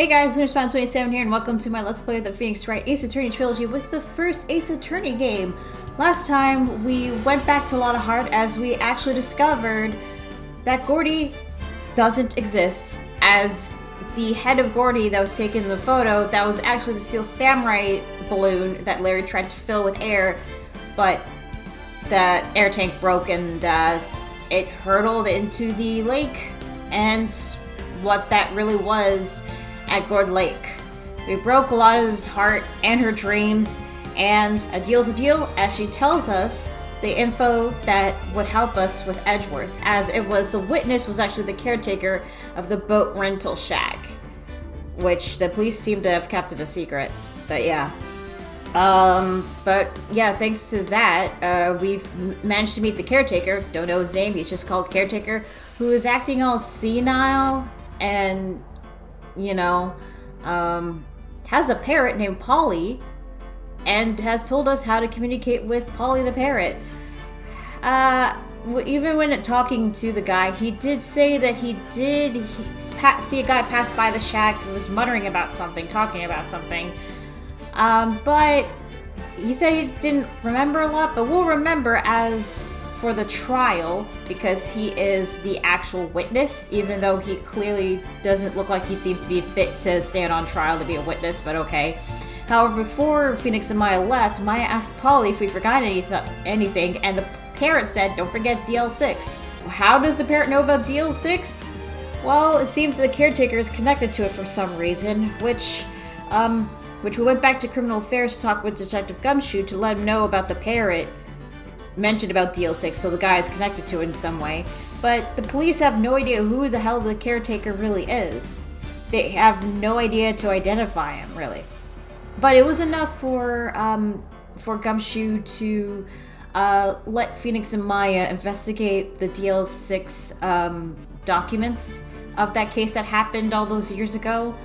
Hey guys, Lunar27 here, and welcome to my Let's Play of the Phoenix Wright Ace Attorney Trilogy with the first Ace Attorney game. Last time, we went back to Lot of Heart as we actually discovered that Gordy doesn't exist, as the head of Gordy that was taken in the photo, that was actually the Steel Samurai balloon that Larry tried to fill with air, but the air tank broke and it hurtled into the lake, and what that really was at Gourd Lake. We broke Lana's heart and her dreams, and a deal's a deal, as she tells us the info that would help us with Edgeworth, as it was the witness was actually the caretaker of the boat rental shack, which the police seem to have kept it a secret, but yeah. But yeah, thanks to that, we've managed to meet the caretaker. Don't know his name, he's just called Caretaker, who is acting all senile and, you know, has a parrot named Polly, and has told us how to communicate with Polly the parrot. Even when talking to the guy, he did say that he did see a guy pass by the shack who was muttering about something, talking about something. But he said he didn't remember a lot, but we'll remember as for the trial, because he is the actual witness, even though he clearly doesn't look like he seems to be fit to stand on trial to be a witness, but okay. However, before Phoenix and Maya left, Maya asked Polly if we forgot anything, and the parrot said, don't forget DL6. How does the parrot know about DL6? Well, it seems the caretaker is connected to it for some reason, which we went back to Criminal Affairs to talk with Detective Gumshoe to let him know about the parrot mentioned about DL6, so the guy is connected to it in some way. But the police have no idea who the hell the caretaker really is. They have no idea to identify him, really. But it was enough for Gumshoe to let Phoenix and Maya investigate the DL6 documents of that case that happened all those years ago,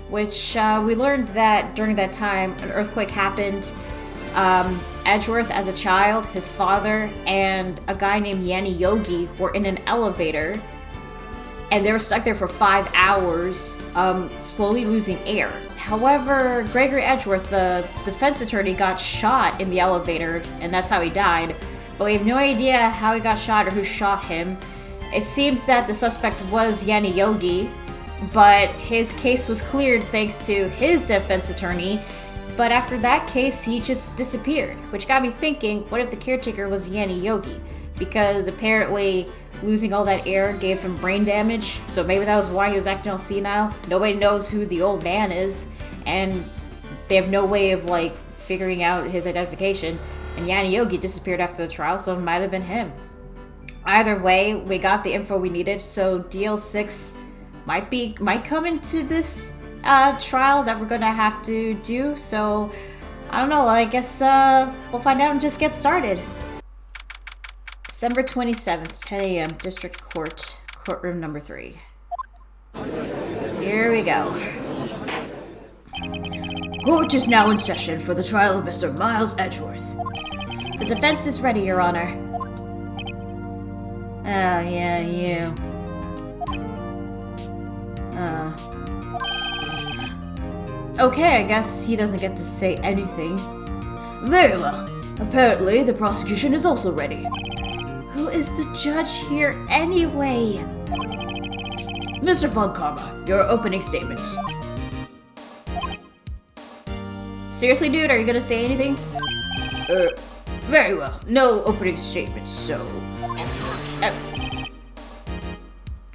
which we learned that during that time an earthquake happened. Edgeworth, as a child, his father, and a guy named Yanni Yogi were in an elevator, and they were stuck there for 5 hours, slowly losing air. However, Gregory Edgeworth, the defense attorney, got shot in the elevator, and that's how he died. But we have no idea how he got shot or who shot him. It seems that the suspect was Yanni Yogi, but his case was cleared thanks to his defense attorney. But after that case, he just disappeared, which got me thinking, what if the caretaker was Yanni Yogi? Because apparently losing all that air gave him brain damage, so maybe that was why he was acting all senile. Nobody knows who the old man is, and they have no way of, like, figuring out his identification. And Yanni Yogi disappeared after the trial, so it might have been him. Either way, we got the info we needed, so DL6 might come into this trial that we're gonna have to do, so I don't know, I guess we'll find out and just get started. December 27th, 10 a.m., District Court, courtroom number 3. Here we go. Court is now in session for the trial of Mr. Miles Edgeworth. The defense is ready, Your Honor. Oh, yeah, you. Okay, I guess he doesn't get to say anything. Very well. Apparently, the prosecution is also ready. Who is the judge here anyway? Mr. Von Karma, your opening statement. Seriously, dude, are you gonna say anything? Very well. No opening statement, so...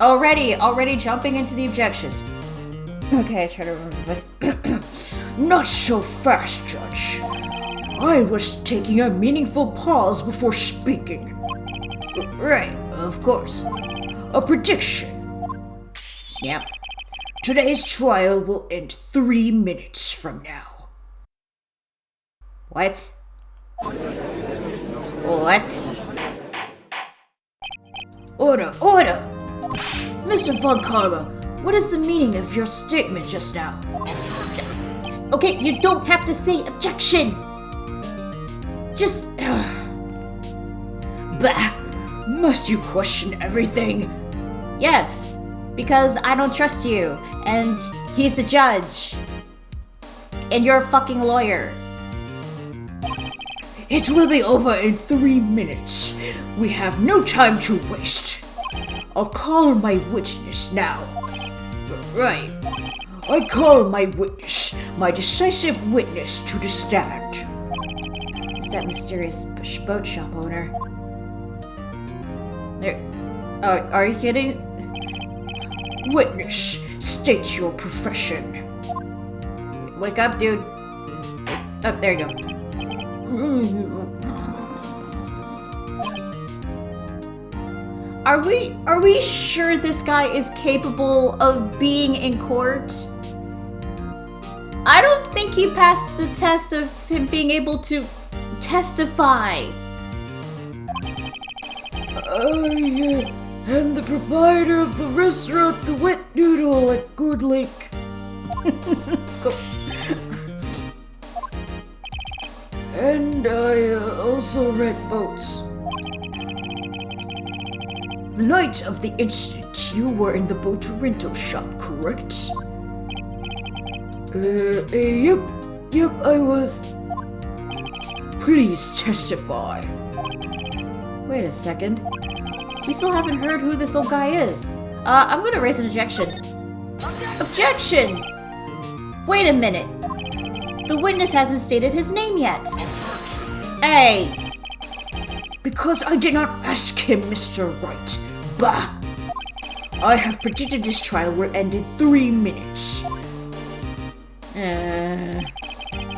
Already jumping into the objections. Okay, I try to remember this. Not so fast, Judge. I was taking a meaningful pause before speaking. Right, of course. A prediction. Yep. Today's trial will end 3 minutes from now. What? What? Order! Mr. Von Karma, what is the meaning of your statement just now? Okay, you don't have to say objection! Just... Bah! Must you question everything? Yes, because I don't trust you, and He's the judge. And you're a fucking lawyer. It will be over in 3 minutes. We have no time to waste. I'll call my witness now. Right. I call my witness, my decisive witness, to the stand. Is that mysterious boat shop owner? There. Are you kidding? Witness, state your profession. Wake up, dude. Oh, there you go. Are we sure this guy is capable of being in court? I don't think he passed the test of him being able to testify. I am the proprietor of the restaurant The Wet Noodle at Good Lake. And I also rent boats. The night of the incident, you were in the boat rental shop, correct? Yep, I was. Please testify. Wait a second. We still haven't heard who this old guy is. I'm gonna raise an objection. Objection! Wait a minute. The witness hasn't stated his name yet. Hey! Because I did not ask him, Mr. Wright. Bah! I have predicted this trial will end in 3 minutes.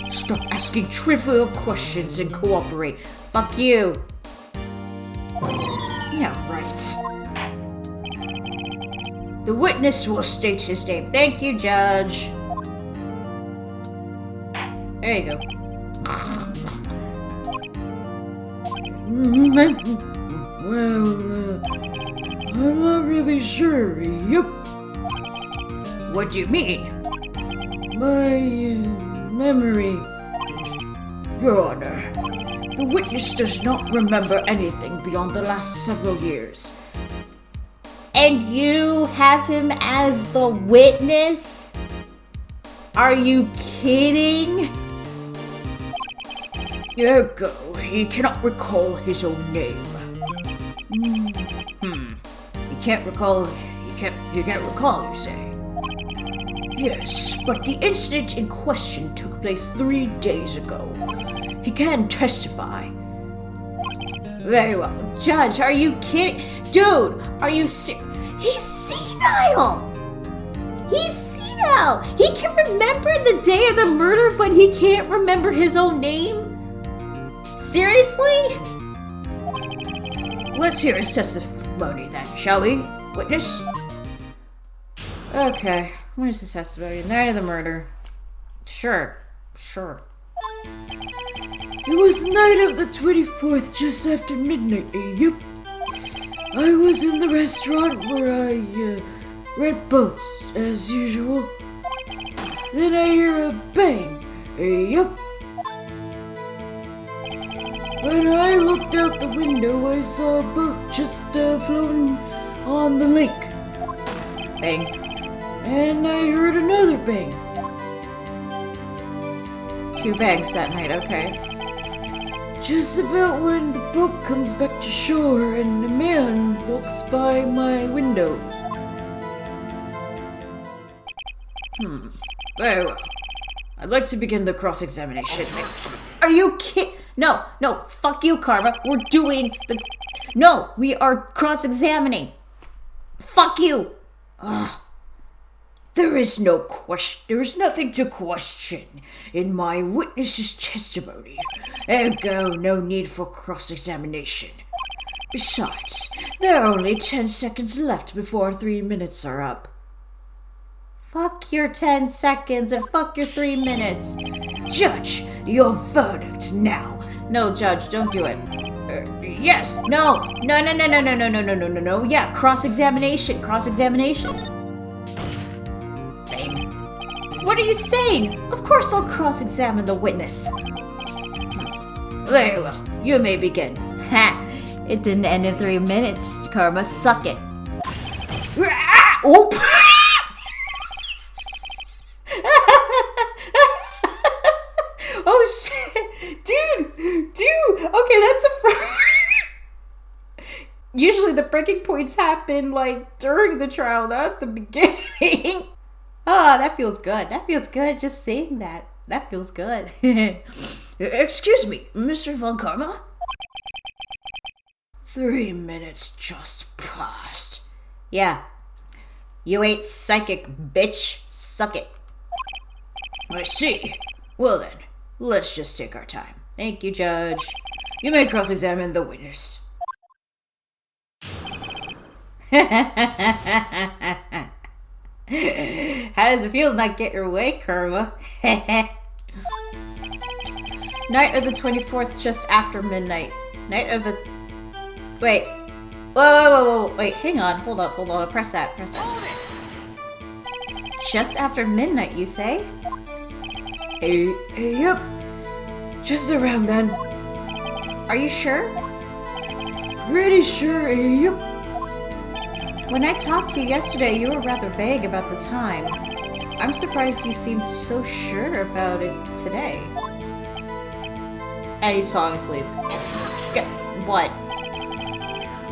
Stop asking trivial questions and cooperate. Fuck you. Yeah, right. The witness will state his name. Thank you, Judge. There you go. Well, I'm not really sure. Yep. What do you mean? My memory. Your Honor, the witness does not remember anything beyond the last several years. And you have him as the witness? Are you kidding? Ergo, he cannot recall his own name. You can't recall, you can't recall, you say? Yes, but the incident in question took place 3 days ago. He can testify. Very well. Judge, are you kidding? Dude, are you he's senile! He's senile! He can remember the day of the murder, but he can't remember his own name? Seriously? Let's hear his testimony then, shall we, witness? Okay, where's his testimony? The night of the murder. Sure. It was the night of the 24th, just after midnight, yep. I was in the restaurant where I rent boats, as usual. Then I hear a bang, yep. When I looked out the window, I saw a boat just floating on the lake. Bang. And I heard another bang. 2 bangs that night, okay. Just about when the boat comes back to shore and a man walks by my window. Very well. I'd like to begin the cross-examination. Are you kidding? No, fuck you, Karma. We're doing the... No, we are cross-examining. Fuck you! Ugh. There is no question. There is nothing to question in my witness's testimony. Ergo, no need for cross-examination. Besides, there are only 10 seconds left before 3 minutes are up. Fuck your 10 seconds and fuck your 3 minutes. Judge, your verdict now. No, Judge, don't do it. Yes. No. Yeah, cross-examination. What are you saying? Of course I'll cross-examine the witness. Very well, you may begin. Ha! It didn't end in 3 minutes, Karma. Suck it. Oh! breaking points happen, like, during the trial, not at the beginning. Oh, that feels good. That feels good, just saying that. That feels good. Excuse me, Mr. Von Karma? 3 minutes just passed. Yeah. You ain't psychic, bitch. Suck it. I see. Well then, let's just take our time. Thank you, Judge. You may cross-examine the witness. How does it feel to not get your way, Karma? Night of the 24th, just after midnight. Night of the... Wait. Whoa. Wait, hang on. Hold on. Press that. Just after midnight, you say? Yep. Just around then. Are you sure? Pretty sure, yep. When I talked to you yesterday, you were rather vague about the time. I'm surprised you seemed so sure about it today. And he's falling asleep. What?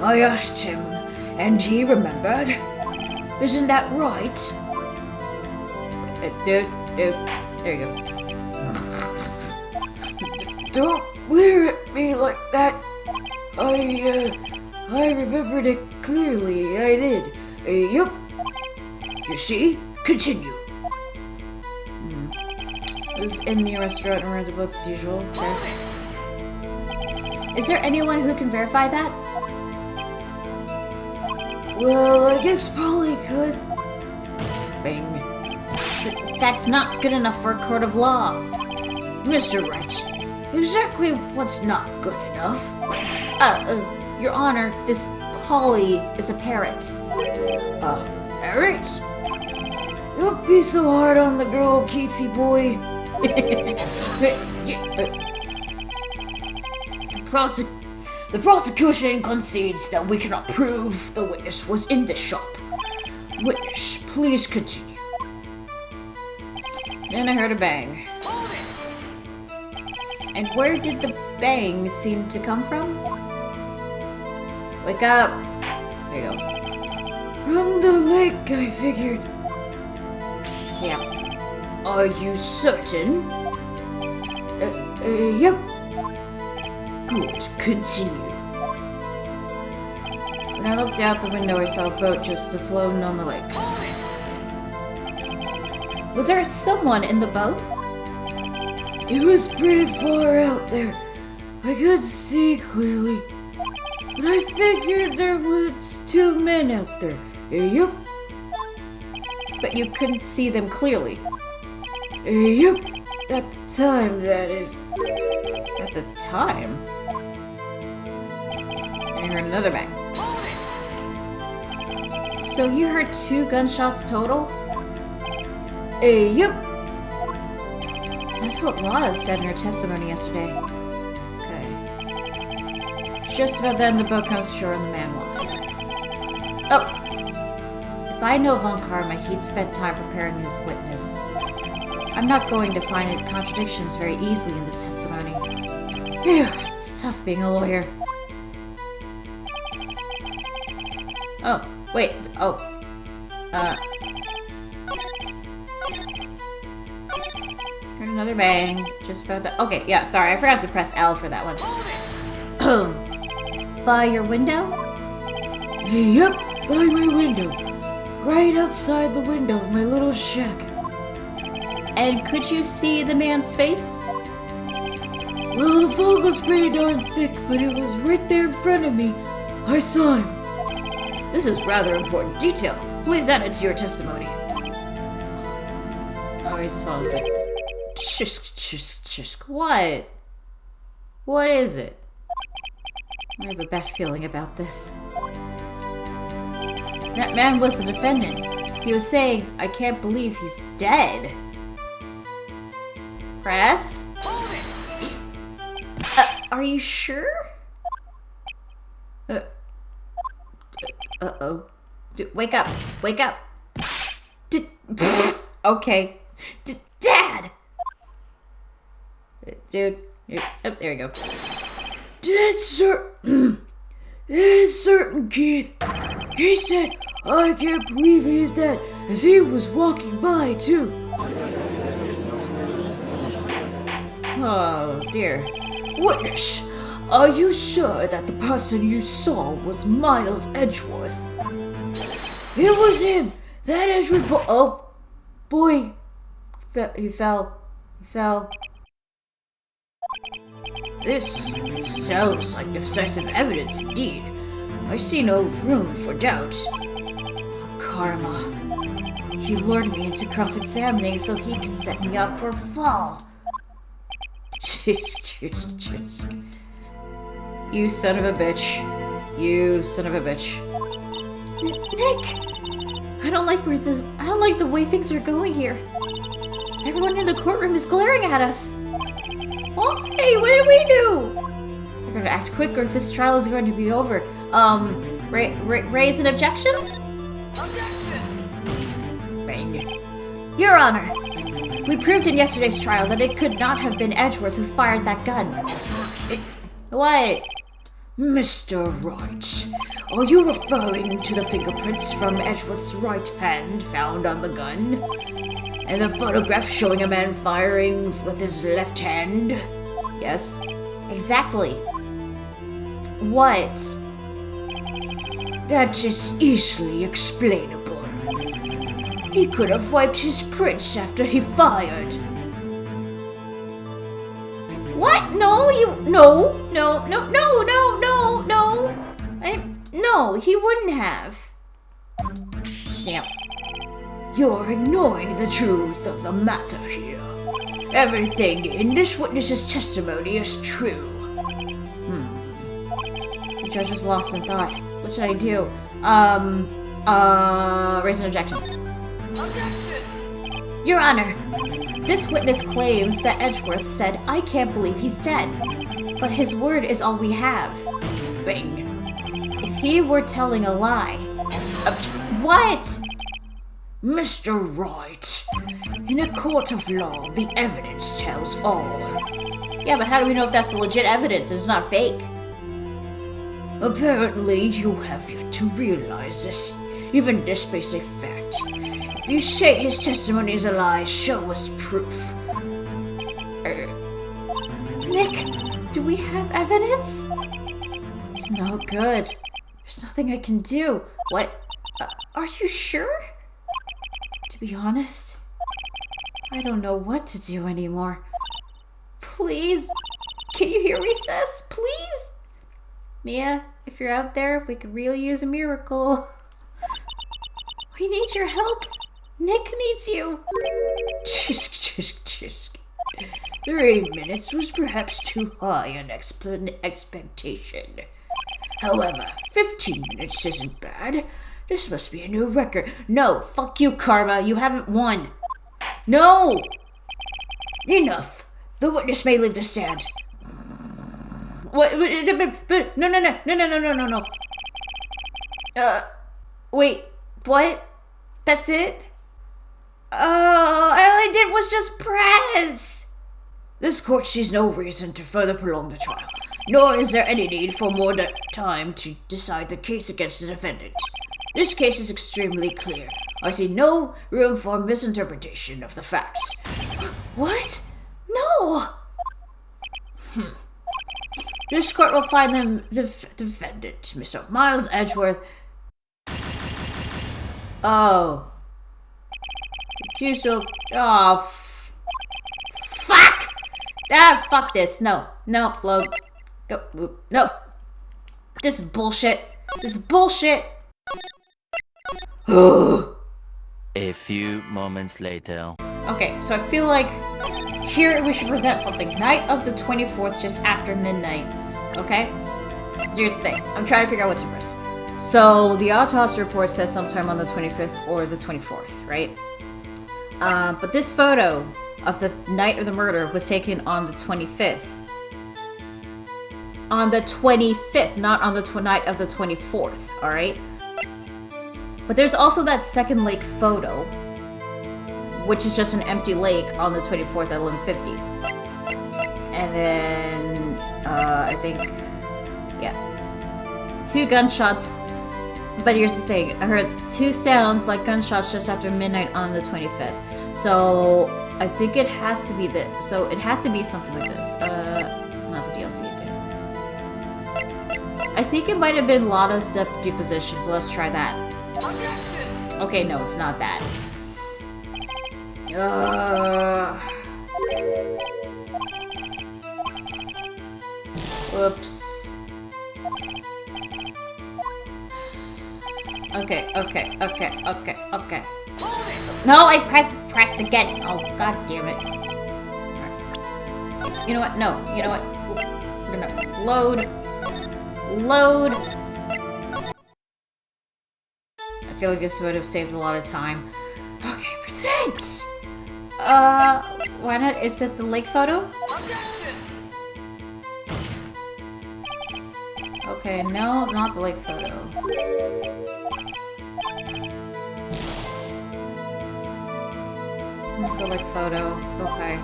I asked him, and he remembered. Isn't that right? Dude, there you go. Don't glare at me like that. I remembered it clearly. I did. Yup. You see? Continue. It was in the restaurant and the boats as usual. Okay. Is there anyone who can verify that? Well, I guess Polly could. Bing. That's not good enough for a court of law. Mr. Wright, exactly what's not good enough? Your Honor, this Polly is a parrot. Parrot? Don't be so hard on the girl, Keithy boy. The prosecution concedes that we cannot prove the witness was in the shop. Witness, please continue. Then I heard a bang. And where did the bang seem to come from? Wake up! There you go. From the lake, I figured. Stay up. Are you certain? Yep. Good, continue. When I looked out the window, I saw a boat just floating on the lake. Was there someone in the boat? It was pretty far out there. I couldn't see clearly. But I figured there was 2 men out there. Yep. But you couldn't see them clearly. Yep. At the time, that is. At the time? I heard another bang. So you heard 2 gunshots total? Yep. That's what Lana said in her testimony yesterday. Okay. Just about then, the boat comes to shore and the man walks in. Oh! If I know Von Karma, he'd spent time preparing his witness. I'm not going to find contradictions very easily in this testimony. Phew, it's tough being a lawyer. Oh, wait, Heard another bang. Just about that. Okay, yeah, sorry, I forgot to press L for that one. By your window? Yep, by my window. Right outside the window of my little shack. And could you see the man's face? Well, the fog was pretty darn thick, but it was right there in front of me. I saw him. This is rather important detail. Please add it to your testimony. Oh, he's falling asleep. What? What is it? I have a bad feeling about this. That man was the defendant. He was saying, I can't believe he's dead. Press? Are you sure? Uh-oh. Wake up. Wake up. Okay. Dad! Dude. Oh, there you go. Dead, sir. It's certain, Keith. He said, I can't believe he is dead, as he was walking by, too. Oh, dear. Witness, are you sure that the person you saw was Miles Edgeworth? It was him! That Edgeworth oh, boy. He fell. This sounds like decisive evidence indeed. I see no room for doubt. Karma. He lured me into cross-examining so he could set me up for a fall. You son of a bitch. You son of a bitch. Nick! I don't like the way things are going here. Everyone in the courtroom is glaring at us. Oh, hey, what did we do? We're gonna act quick or this trial is going to be over. Raise an objection? Objection! Bang. Your Honor, we proved in yesterday's trial that it could not have been Edgeworth who fired that gun. What? Mr. Wright, are you referring to the fingerprints from Edgeworth's right hand found on the gun? And the photograph showing a man firing with his left hand? Yes. Exactly. What? That is easily explainable. He could have wiped his prints after he fired. What? No, no. No, he wouldn't have. Snap. You're ignoring the truth of the matter here. Everything in this witness's testimony is true. The judge is lost in thought. What should I do? Raise an objection. Objection! Your Honor, this witness claims that Edgeworth said, I can't believe he's dead. But his word is all we have. Bing. If he were telling a lie... what? Mr. Wright, in a court of law, the evidence tells all. Yeah, but how do we know if that's the legit evidence? It's not fake. Apparently, you have yet to realize this, even this basic fact. If you say his testimony is a lie, show us proof. Nick, do we have evidence? It's no good. There's nothing I can do. What? Are you sure? To be honest, I don't know what to do anymore. Please, can you hear me, sis? Please? Mia, if you're out there, we could really use a miracle. We need your help. Nick needs you. 3 minutes was perhaps too high an expectation. However, 15 minutes isn't bad. This must be a new record. No, fuck you, Karma. You haven't won. No! Enough. The witness may leave the stand. What? No. Wait, what? That's it? All I did was just press. This court sees no reason to further prolong the trial, nor is there any need for more time to decide the case against the defendant. This case is extremely clear. I see no room for misinterpretation of the facts. What? No! This court will find the defendant, Mr. Miles Edgeworth. Oh. Accused of... Oh, fuck! Ah, fuck this. No, load. Go, no. This is bullshit. A few moments later. Okay, so I feel like here we should present something. Night of the 24th, just after midnight. Okay? So here's the thing. I'm trying to figure out what's first. So the autopsy report says sometime on the 25th or the 24th, right? But this photo of the night of the murder was taken on the 25th. On the 25th, not on the night of the 24th, alright? But there's also that second lake photo, which is just an empty lake on the 24th at 11:50. And then, I think, yeah. 2 gunshots. But here's the thing. I heard 2 sounds like gunshots just after midnight on the 25th. So I think it has to be this. So it has to be something like this. Not the DLC again. I think it might have been Lada's deposition. But let's try that. Okay, no, it's not that. Whoops. Okay. No, I pressed again. Oh, god damn it. You know what? No. You know what? We're gonna load. I feel like this would have saved a lot of time. Okay, percent! Why not? Is it the lake photo? Okay, no, not the lake photo. Not the lake photo. Okay.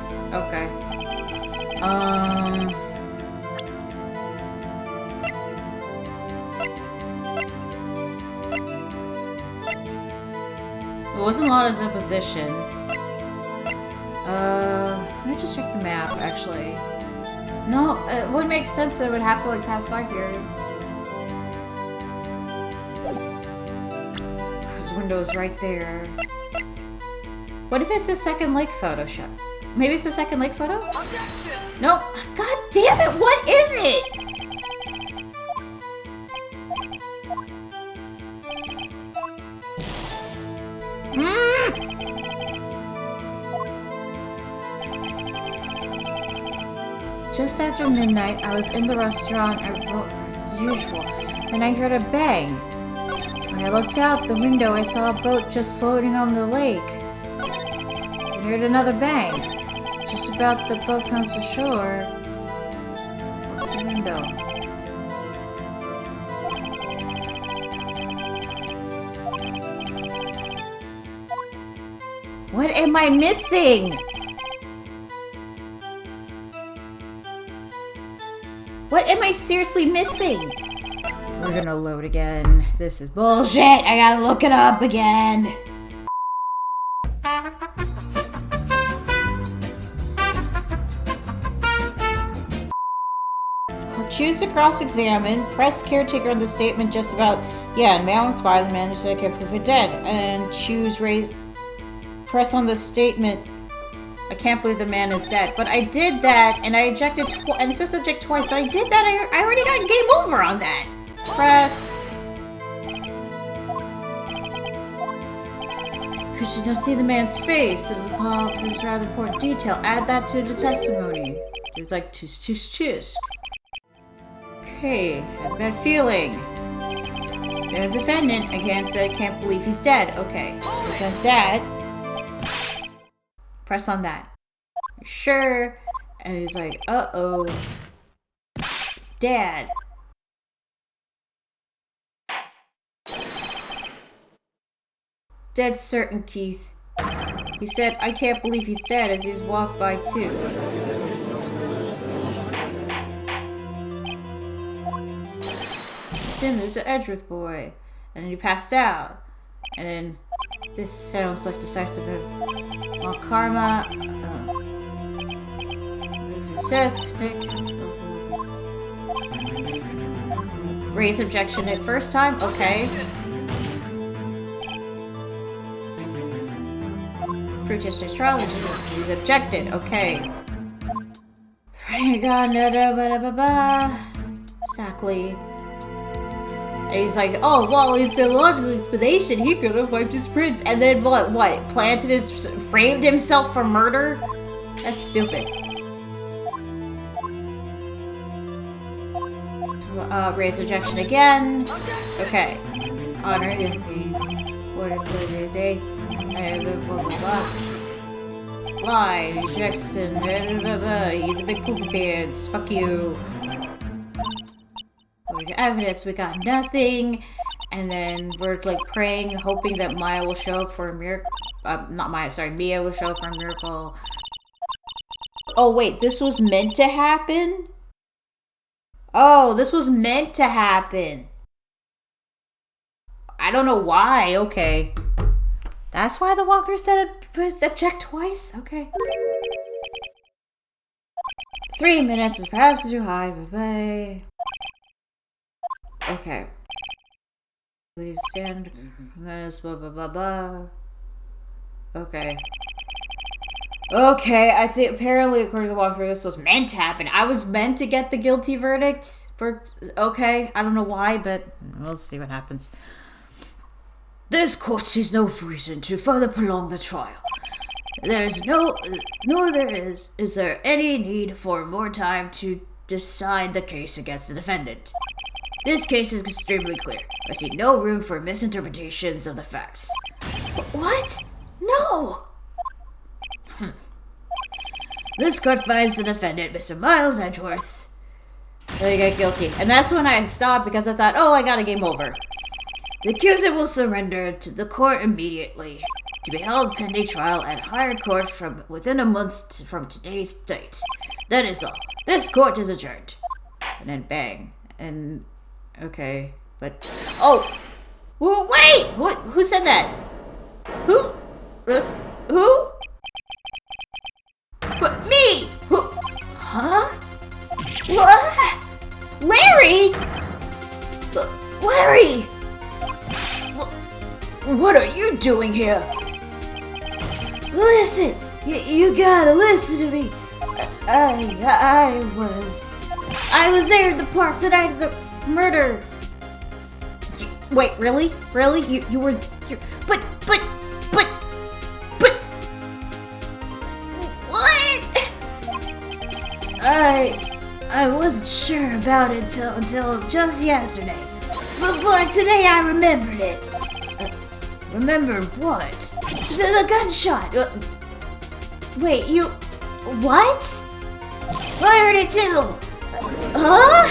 It wasn't a lot of deposition. Let me just check the map, actually. No, it wouldn't make sense that it would have to, like, pass by here. Because the window is right there. What if it's the second lake photo shot? Maybe it's the second lake photo? Nope. God damn it, what is it? Just after midnight, I was in the restaurant as usual, and I heard a bang. When I looked out the window, I saw a boat just floating on the lake. I heard another bang. Just about the boat comes to shore. What's the window? What am I missing? What am I seriously missing? We're gonna load again. This is bullshit. I gotta look it up again. Choose to cross-examine. Press caretaker on the statement just about, yeah, and mail inspired the man to care for dead. And choose raise. Press on the statement. I can't believe the man is dead. But I did that, and I ejected and it says object twice, but I did that, I already got game over on that. Press. Could you not see the man's face? There's rather important detail. Add that to the testimony. It's like, tisk. Okay, had a bad feeling. The defendant, again, said, can't believe he's dead. Okay, present that. Press on that. Sure. And he's like, uh-oh. Dad. Dead certain, Keith. He said, I can't believe he's dead as he's walked by too. There's an Edgeworth boy. And then he passed out. And then this sounds like decisive. Well, karma. Raise objection at first time? Okay. Proof yesterday's trilogy. He's objected. Okay. Exactly. And he's like, oh, well, it's a logical explanation. He could have wiped his prints. And then what? Framed himself for murder? That's stupid. Raise objection again. Okay. Honor his what if they blah blah blah. Lie, Jackson, he's a big poopy pants. Fuck you. Evidence, we got nothing, and then we're like praying, hoping that Maya will show up for a miracle. Mia will show up for a miracle. Oh wait, this was meant to happen? Oh, this was meant to happen. I don't know why. Okay. That's why the walkthrough said object twice? Okay. 3 minutes is perhaps too high. Bye-bye. Okay. Please stand. This, blah, blah, blah, blah. Okay. Okay, I think apparently according to the walkthrough, this was meant to happen. I was meant to get the guilty verdict. Okay, I don't know why, but we'll see what happens. This court sees no reason to further prolong the trial. Is there any need for more time to decide the case against the defendant? This case is extremely clear. I see no room for misinterpretations of the facts. What? No! This court finds the defendant, Mr. Miles Edgeworth. They get guilty. And that's when I stopped because I thought, oh, I got a game over. The accuser will surrender to the court immediately, to be held pending trial at higher court from within a month from today's date. That is all. This court is adjourned. And then bang. And, okay, but, oh! Wait! Who said that? Who? But me! Who? Huh? What? Larry! Larry! What are you doing here? Listen! You gotta listen to me. I was there at the park the night of the murder. Wait, really? Really? You were... But... What? I wasn't sure about it until just yesterday. But today I remembered it. Remember what? The gunshot. Wait, you... What? I heard it too. Huh?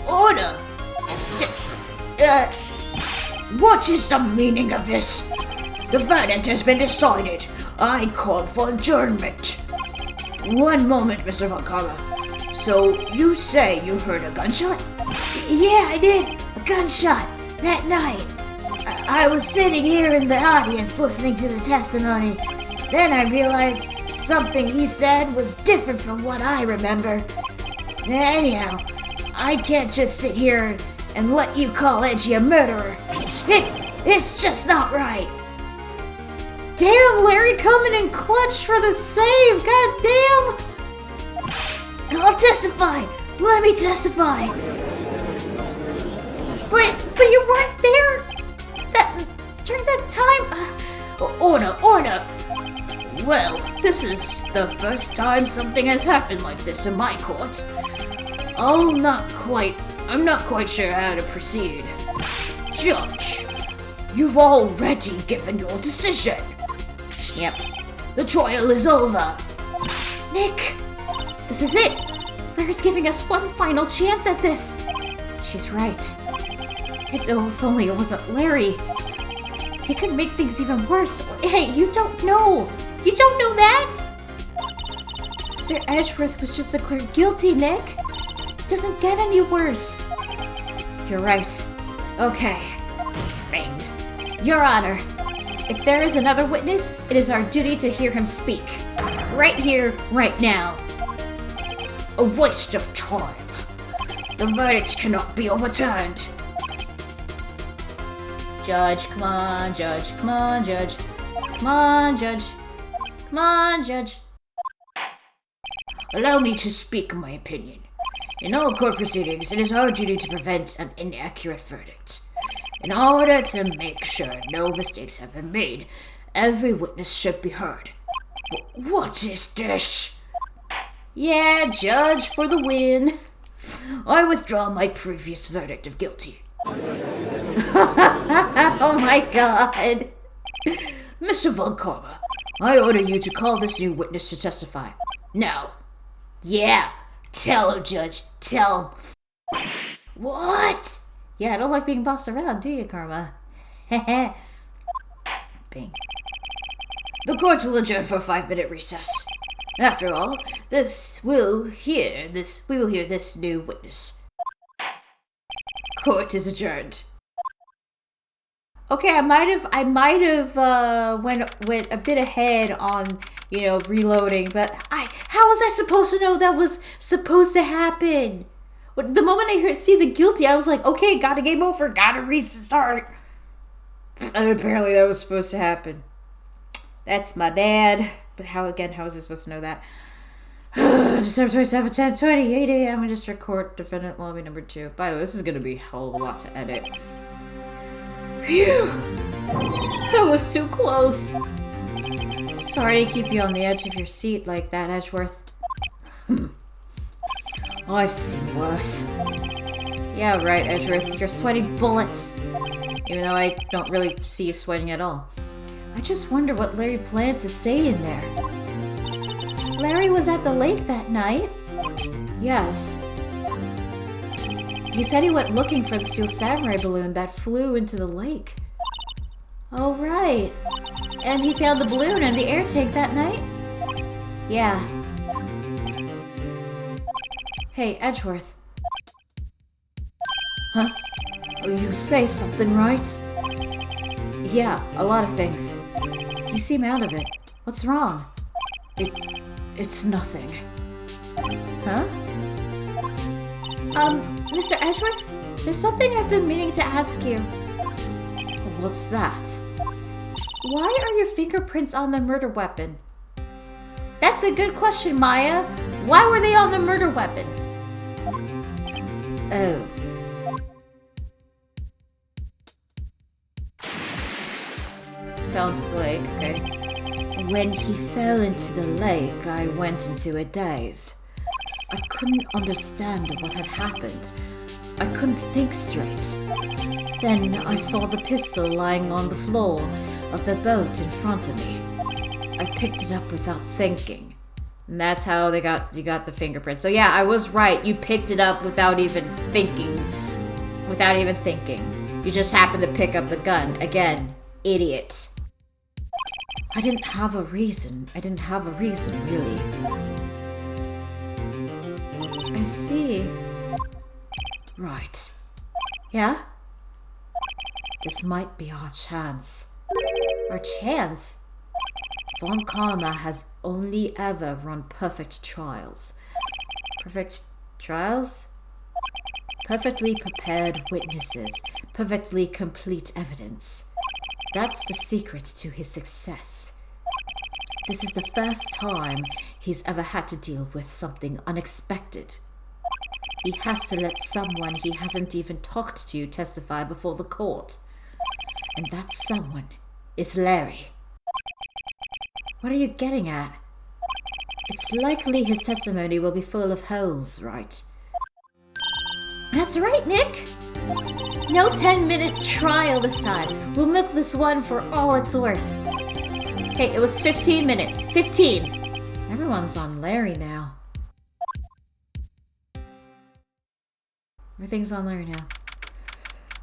Order. What is the meaning of this? The verdict has been decided. I call for adjournment. One moment, Mr. Von Karma. So, you say you heard a gunshot? Yeah, I did. A gunshot. That night. I was sitting here in the audience listening to the testimony. Then I realized something he said was different from what I remember. Anyhow, I can't just sit here and let you call Edgy a murderer. It's just not right. Damn, Larry coming in clutch for the save. God damn. I'll testify. Let me testify. But you weren't there during that time. Order. Well, this is the first time something has happened like this in my court. I'm not quite sure how to proceed. Judge, you've already given your decision. Yep. The trial is over. Nick, this is it. Claire's giving us one final chance at this. She's right. If only it wasn't Larry. He could make things even worse. Hey, you don't know. You don't know that? Sir Edgeworth was just declared guilty, Nick. It doesn't get any worse. You're right. Okay. Bang. Your Honor, if there is another witness, it is our duty to hear him speak. Right here, right now. A waste of time. The verdict cannot be overturned. Judge, come on, Judge, come on, Judge. Come on, Judge. Come on, Judge. Allow me to speak my opinion. In all court proceedings, it is our duty to prevent an inaccurate verdict. In order to make sure no mistakes have been made, every witness should be heard. What is this? Yeah, Judge for the win. I withdraw my previous verdict of guilty. Oh my god. Mr. Von Karma, I order you to call this new witness to testify. Now. Yeah, tell him, Judge. Tell him. What? Yeah, I don't like being bossed around, do you, Karma? Bing. The court will adjourn for a 5-minute recess. After all, we will hear this new witness. Court is adjourned. Okay, I might have went a bit ahead on, reloading, but how was I supposed to know that was supposed to happen? The moment I see the guilty, I was like, okay, gotta game over, gotta restart. And apparently that was supposed to happen. That's my bad. But how was I supposed to know that? December 27, 10, 20, 8 a.m. District Court, Defendant Lobby number 2. By the way, this is gonna be a hell of a lot to edit. Phew! That was too close. Sorry to keep you on the edge of your seat like that, Edgeworth. I've seen worse. Yeah, right, Edgeworth. You're sweating bullets. Even though I don't really see you sweating at all. I just wonder what Larry plans to say in there. Larry was at the lake that night. Yes. He said he went looking for the steel samurai balloon that flew into the lake. Oh, right. And he found the balloon and the air tank that night? Yeah. Hey, Edgeworth. Huh? Oh, you say something, right? Yeah, a lot of things. You seem out of it. What's wrong? It's nothing. Huh? Mr. Edgeworth? There's something I've been meaning to ask you. What's that? Why are your fingerprints on the murder weapon? That's a good question, Maya. Why were they on the murder weapon? Oh. Fell into the lake, okay. When he fell into the lake, I went into a daze. I couldn't understand what had happened. I couldn't think straight. Then I saw the pistol lying on the floor of the boat in front of me. I picked it up without thinking. And that's how you got the fingerprints. So yeah, I was right. You picked it up without even thinking. You just happened to pick up the gun. Again, idiot. I didn't have a reason, really. I see. Right. Yeah? This might be our chance. Our chance? Von Karma has only ever run perfect trials. Perfect trials? Perfectly prepared witnesses, perfectly complete evidence. That's the secret to his success. This is the first time he's ever had to deal with something unexpected. He has to let someone he hasn't even talked to testify before the court. And that someone is Larry. What are you getting at? It's likely his testimony will be full of holes, right? That's right, Nick! No 10-minute trial this time. We'll milk this one for all it's worth. Hey, it was 15 minutes. 15! Everyone's on Larry now. Everything's on Larry now.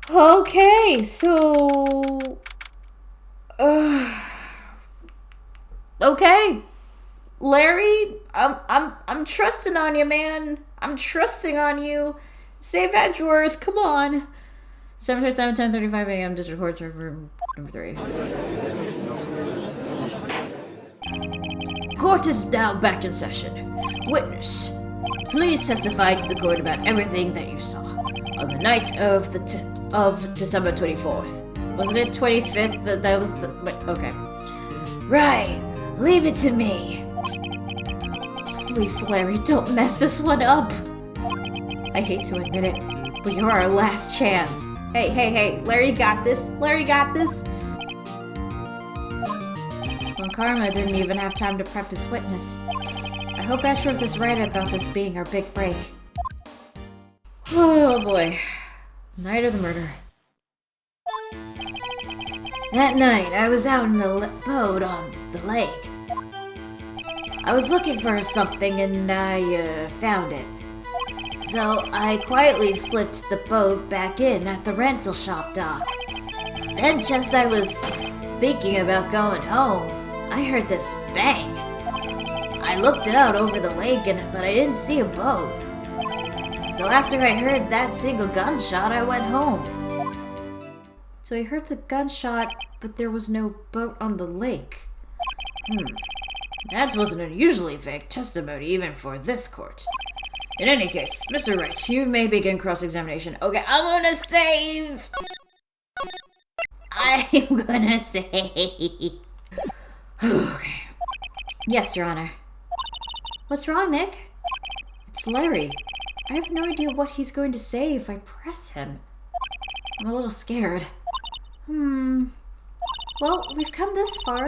Okay, so... Okay. Larry, I'm trusting on you, man. I'm trusting on you. Save Edgeworth, come on. 7:37, 10:35 a.m. District Court room number 3. Court is now back in session. Witness, please testify to the court about everything that you saw on the night of December 24th. Wasn't it 25th? That was the... Okay. Right. Leave it to me. Please, Larry, don't mess this one up. I hate to admit it, but you're our last chance. Hey, Larry got this. Larry got this. Well, Karma didn't even have time to prep his witness. I hope Edgeworth is right about this being our big break. Oh boy. Night of the murder. That night, I was out in a boat on the lake. I was looking for something and I found it. So I quietly slipped the boat back in at the rental shop dock. Then just as I was thinking about going home, I heard this bang. I looked out over the lake but I didn't see a boat. So after I heard that single gunshot, I went home. So he heard the gunshot, but there was no boat on the lake. That wasn't unusually vague testimony even for this court. In any case, Mr. Wright, you may begin cross-examination. Okay, I'm gonna save! I'm gonna save. Okay. Yes, Your Honor. What's wrong, Nick? It's Larry. I have no idea what he's going to say if I press him. I'm a little scared. Well, we've come this far.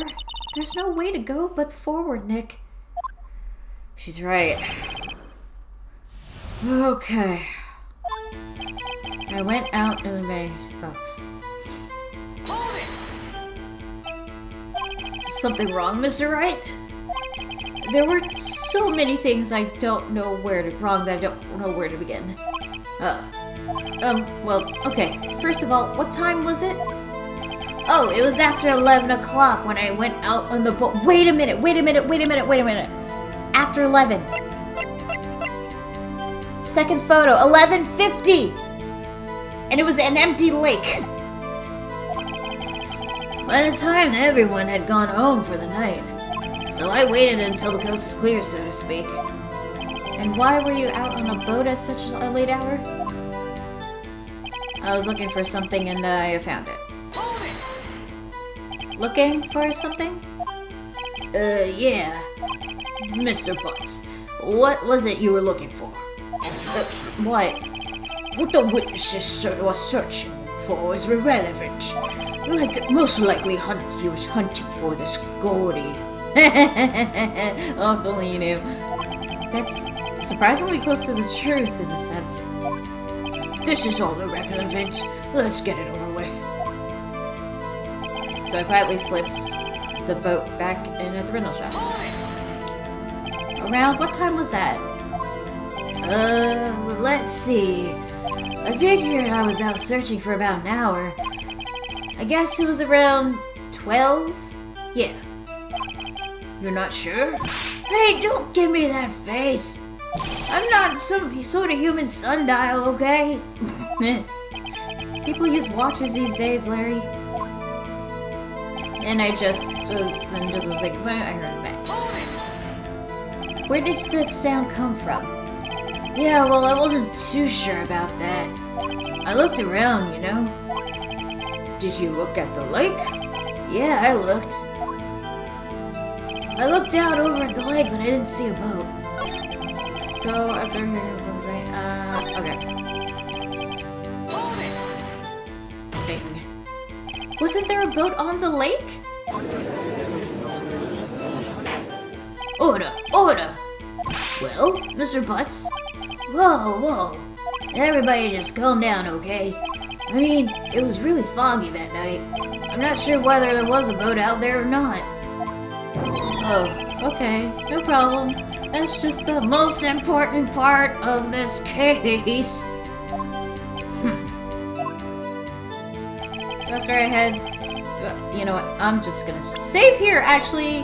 There's no way to go but forward, Nick. She's right. Okay. I went out in the May. Something wrong, Mr. Wright? There were so many things I don't know wrong that I don't know where to begin. Well, okay. First of all, what time was it? Oh, it was after 11 o'clock when I went out on the boat. Wait a minute. After 11. Second photo, 11:50! And it was an empty lake. By the time everyone had gone home for the night. So I waited until the coast was clear, so to speak. And why were you out on a boat at such a late hour? I was looking for something and I found it. Looking for something? Yeah. Mr. Butz, what was it you were looking for? What? What the witnesses was searching for is irrelevant. Like, most likely he was hunting for this Gordy. Oh, if only you knew. That's surprisingly close to the truth, in a sense. This is all irrelevant. Let's get it over with. So I quietly slipped the boat back in at the rental shop. Around what time was that? Let's see. I figured I was out searching for about an hour. I guess it was around 12? Yeah. You're not sure? Hey, don't give me that face. I'm not some sort of human sundial, okay? People use watches these days, Larry. And I just was like, I heard it back. Where did this sound come from? Yeah, well, I wasn't too sure about that. I looked around, you know. Did you look at the lake? Yeah, I looked. I looked out over at the lake, but I didn't see a boat. So, after hearing from the okay. Bing. Wasn't there a boat on the lake? Order! Well, Mr. Butz? Whoa. Everybody just calm down, okay? I mean, it was really foggy that night. I'm not sure whether there was a boat out there or not. Oh, okay. No problem. That's just the most important part of this case. After I had... You know what? I'm just gonna save here, actually.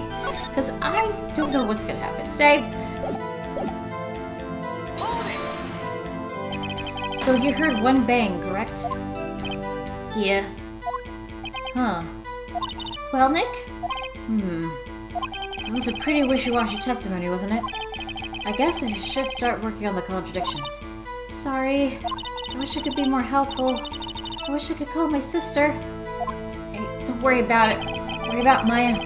Because I don't know what's gonna happen. Save! So you heard one bang, correct? Yeah. Huh. Well, Nick? It was a pretty wishy-washy testimony, wasn't it? I guess I should start working on the contradictions. Sorry. I wish I could be more helpful. I wish I could call my sister. Hey, don't worry about it. Worry about Maya.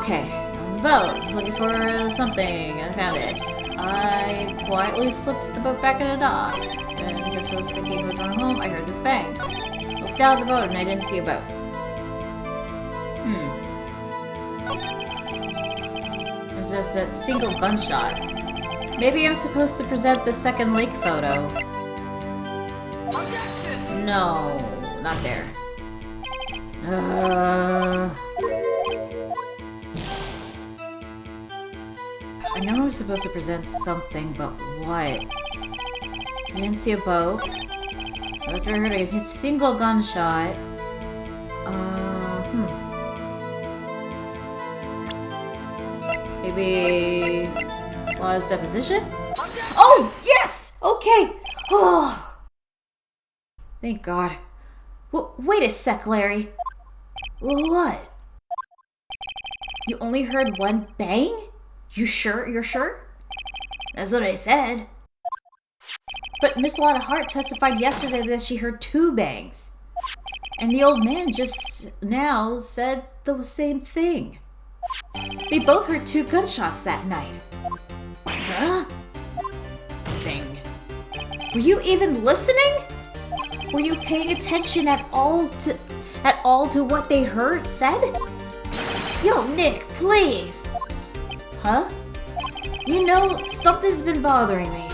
Okay. On the boat. I was looking for something, and I found it. I quietly slipped the boat back in the dock. And as I was thinking of going home, I heard this bang. Looked out of the boat, and I didn't see a boat. Just that single gunshot. Maybe I'm supposed to present the second lake photo. No, not there. I know I'm supposed to present something, but what? I didn't see a boat. After I heard a single gunshot. Maybe Law's deposition? Oh, okay? Oh, thank God. Wait a sec, Larry. What? You only heard one bang? You sure? You're sure? That's what I said. But Miss Lotta Hart testified yesterday that she heard 2 bangs. And the old man just now said the same thing. They both heard 2 gunshots that night. Huh? Bang. Were you even listening? Were you paying attention at all to what they said? Yo, Nick, please. Huh? You know, something's been bothering me.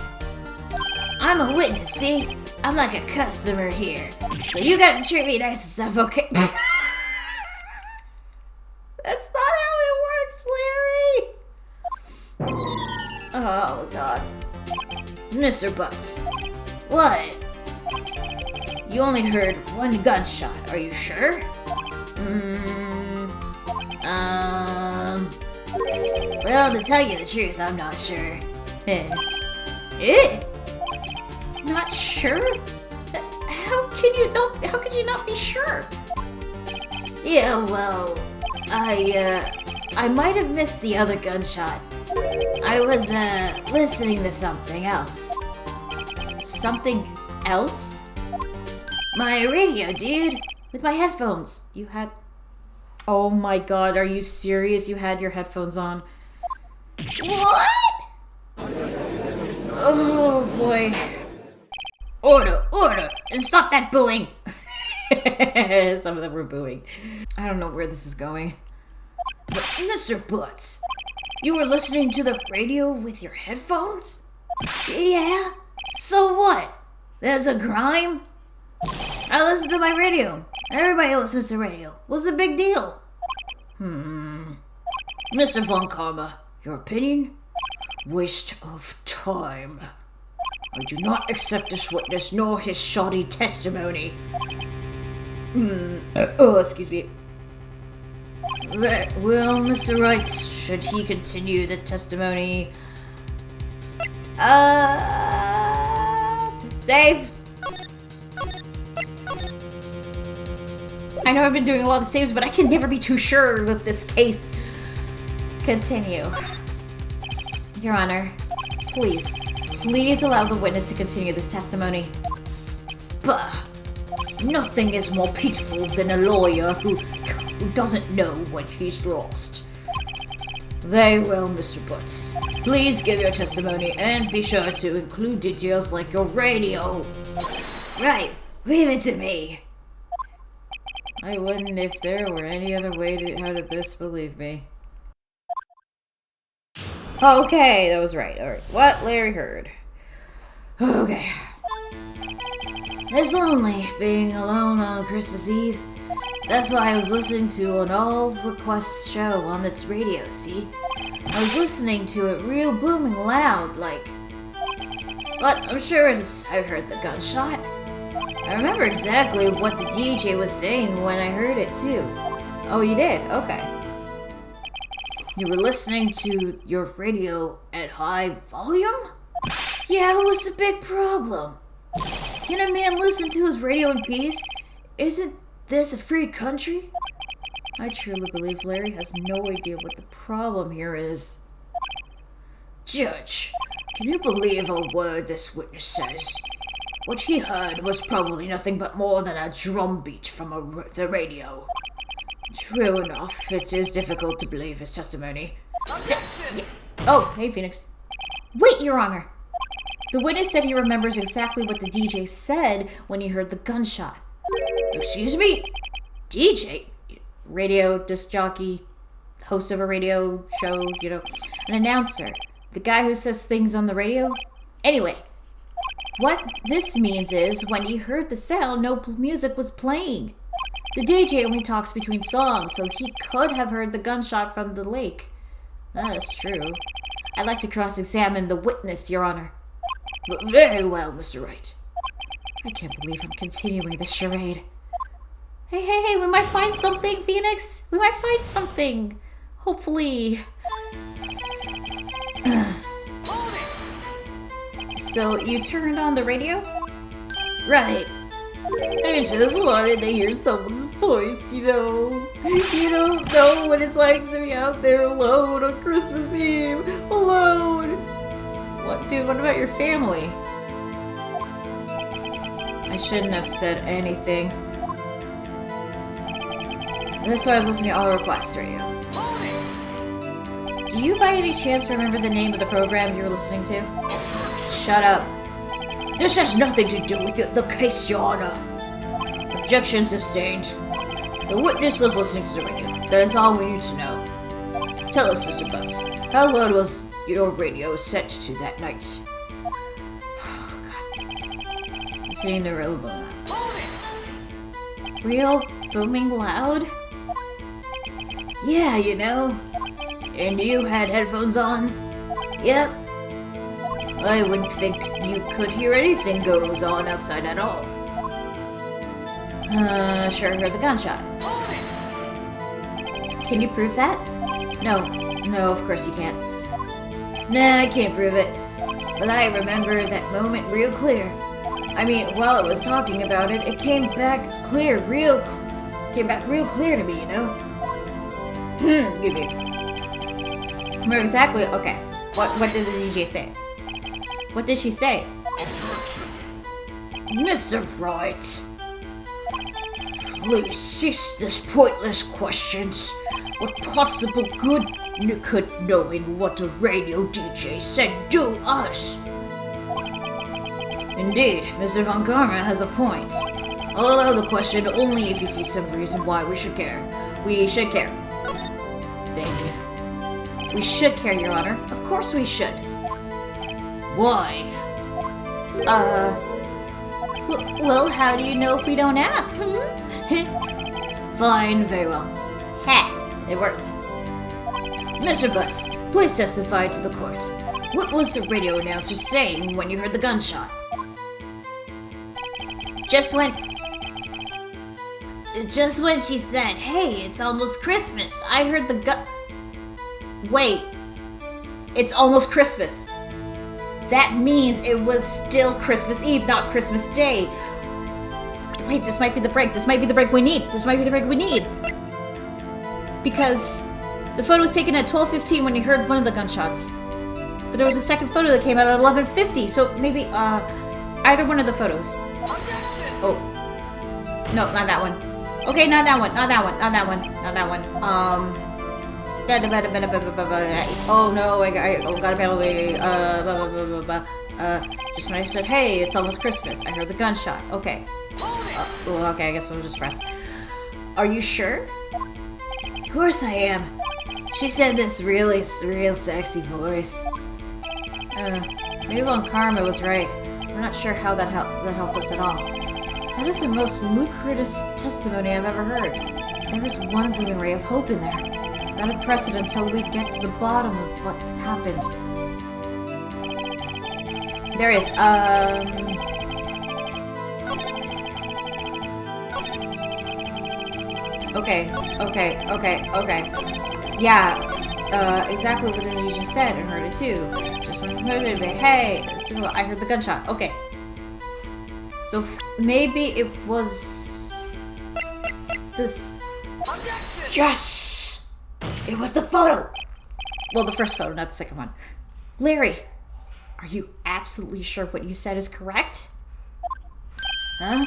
I'm a witness, see? I'm like a customer here. So you gotta treat me nice and stuff, okay? That's not how it works, Larry! Oh, God. Mr. Butz. What? You only heard 1 gunshot, are you sure? Well, to tell you the truth, I'm not sure. Not sure? How could you not be sure? Yeah, well, I might have missed the other gunshot. I was, listening to something else. Something else? My radio, dude. With my headphones. You had... Oh my God, are you serious? You had your headphones on? What? Oh boy. Order, and stop that booing. Some of them were booing. I don't know where this is going. But Mr. Butz, you were listening to the radio with your headphones? Yeah? So what? There's a crime? I listen to my radio. Everybody listens to radio. What's the big deal? Mr. Von Karma, your opinion? Waste of time. I do not accept this witness nor his shoddy testimony. Excuse me. Well, Mr. Wright, should he continue the testimony? Save. I know I've been doing a lot of saves, but I can never be too sure with this case. Continue. Your Honor, please allow the witness to continue this testimony. Bah! Nothing is more pitiful than a lawyer who doesn't know when he's lost. Very well, Mr. Butz. Please give your testimony and be sure to include details like your radio. Right, leave it to me. I wouldn't if there were any other way out of this, believe me. Okay, that was right. Alright, what Larry heard. Okay. It's lonely being alone on Christmas Eve. That's why I was listening to an all-request show on its radio, see? I was listening to it real booming loud, like... But I'm sure I heard the gunshot. I remember exactly what the DJ was saying when I heard it, too. Oh, you did? Okay. You were listening to your radio at high volume? Yeah, what's the big problem? Can a man listen to his radio in peace? Isn't this a free country? I truly believe Larry has no idea what the problem here is. Judge, can you believe a word this witness says? What he heard was probably nothing but more than a drumbeat from the radio. True enough, it is difficult to believe his testimony. Oh, hey, Phoenix. Wait, Your Honor. The witness said he remembers exactly what the DJ said when he heard the gunshot. Excuse me? DJ? Radio disc jockey, host of a radio show, an announcer. The guy who says things on the radio. Anyway, what this means is when he heard the sound, no music was playing. The DJ only talks between songs, so he could have heard the gunshot from the lake. That is true. I'd like to cross-examine the witness, Your Honor. Very well, Mr. Wright. I can't believe I'm continuing this charade. Hey, we might find something, Phoenix. We might find something. Hopefully. So you turned on the radio? Right. I just wanted to hear someone's voice, you know. You don't know what it's like to be out there alone on Christmas Eve. Alone. What, dude, what about your family? I shouldn't have said anything. That's why I was listening to All Requests Radio. Do you by any chance remember the name of the program you were listening to? Shut up. This has nothing to do with the case, Your Honor. Objections sustained. The witness was listening to the radio. That is all we need to know. Tell us, Mr. Butz, how loud was your radio set to that night? Oh, God. Listening to real booming loud. Real booming loud? Yeah, you know. And you had headphones on? Yep. I wouldn't think you could hear anything goes on outside at all. Sure heard the gunshot. Can you prove that? No, of course you can't. Nah, I can't prove it. But I remember that moment real clear. I mean, while I was talking about it, it came back real clear to me, you know? Give me. Where exactly? Okay. What did the DJ say? What did she say? Mr. Wright. Please cease this pointless questions. What possible good could knowing what a radio DJ said do us? Indeed, Mr. Von Karma has a point. I'll allow the question only if you see some reason why we should care. We should care. Baby. We should care, Your Honor. Of course we should. Why? Well, how do you know if we don't ask? Fine, very well. Ha! It worked. Mr. Butz, please testify to the court. What was the radio announcer saying when you heard the gunshot? Just when she said, "Hey, it's almost Christmas," I heard the Wait. It's almost Christmas. That means it was still Christmas Eve, not Christmas Day. Wait, this might be the break. This might be the break we need. Because the photo was taken at 12:15 when you heard one of the gunshots. But there was a second photo that came out at 11:50, so maybe, either one of the photos. Oh. No, not that one. Okay, not that one. Oh no, I got a penalty. Just when I said, "Hey, it's almost Christmas," I heard the gunshot. Okay. Okay, I guess we'll just press. Are you sure? Of course I am. She said this real sexy voice. Maybe Von Karma was right. I'm not sure how that helped us at all. That is the most lucrative testimony I've ever heard. There is one gleaming ray of hope in there. Not a precedent until we get to the bottom of what happened. There is, Okay. Yeah, exactly what you just said and heard it too. Just when I heard it, hey, I heard the gunshot. Okay. So maybe it was this. Yes! It was the photo! Well, the first photo, not the second one. Larry, are you absolutely sure what you said is correct? Huh?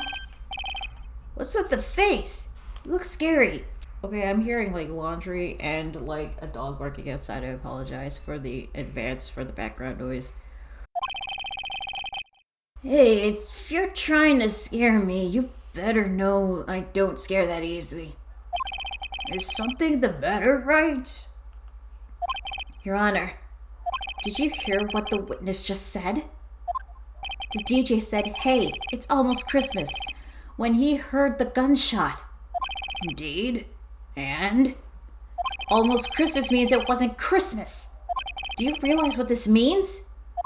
What's with the face? You look scary. Okay, I'm hearing like laundry and like a dog barking outside. I apologize for the background noise. Hey, if you're trying to scare me, you better know I don't scare that easily. There's something the matter, right? Your Honor, did you hear what the witness just said? The DJ said, "Hey, it's almost Christmas," when he heard the gunshot. Indeed. And? Almost Christmas means it wasn't Christmas. Do you realize what this means?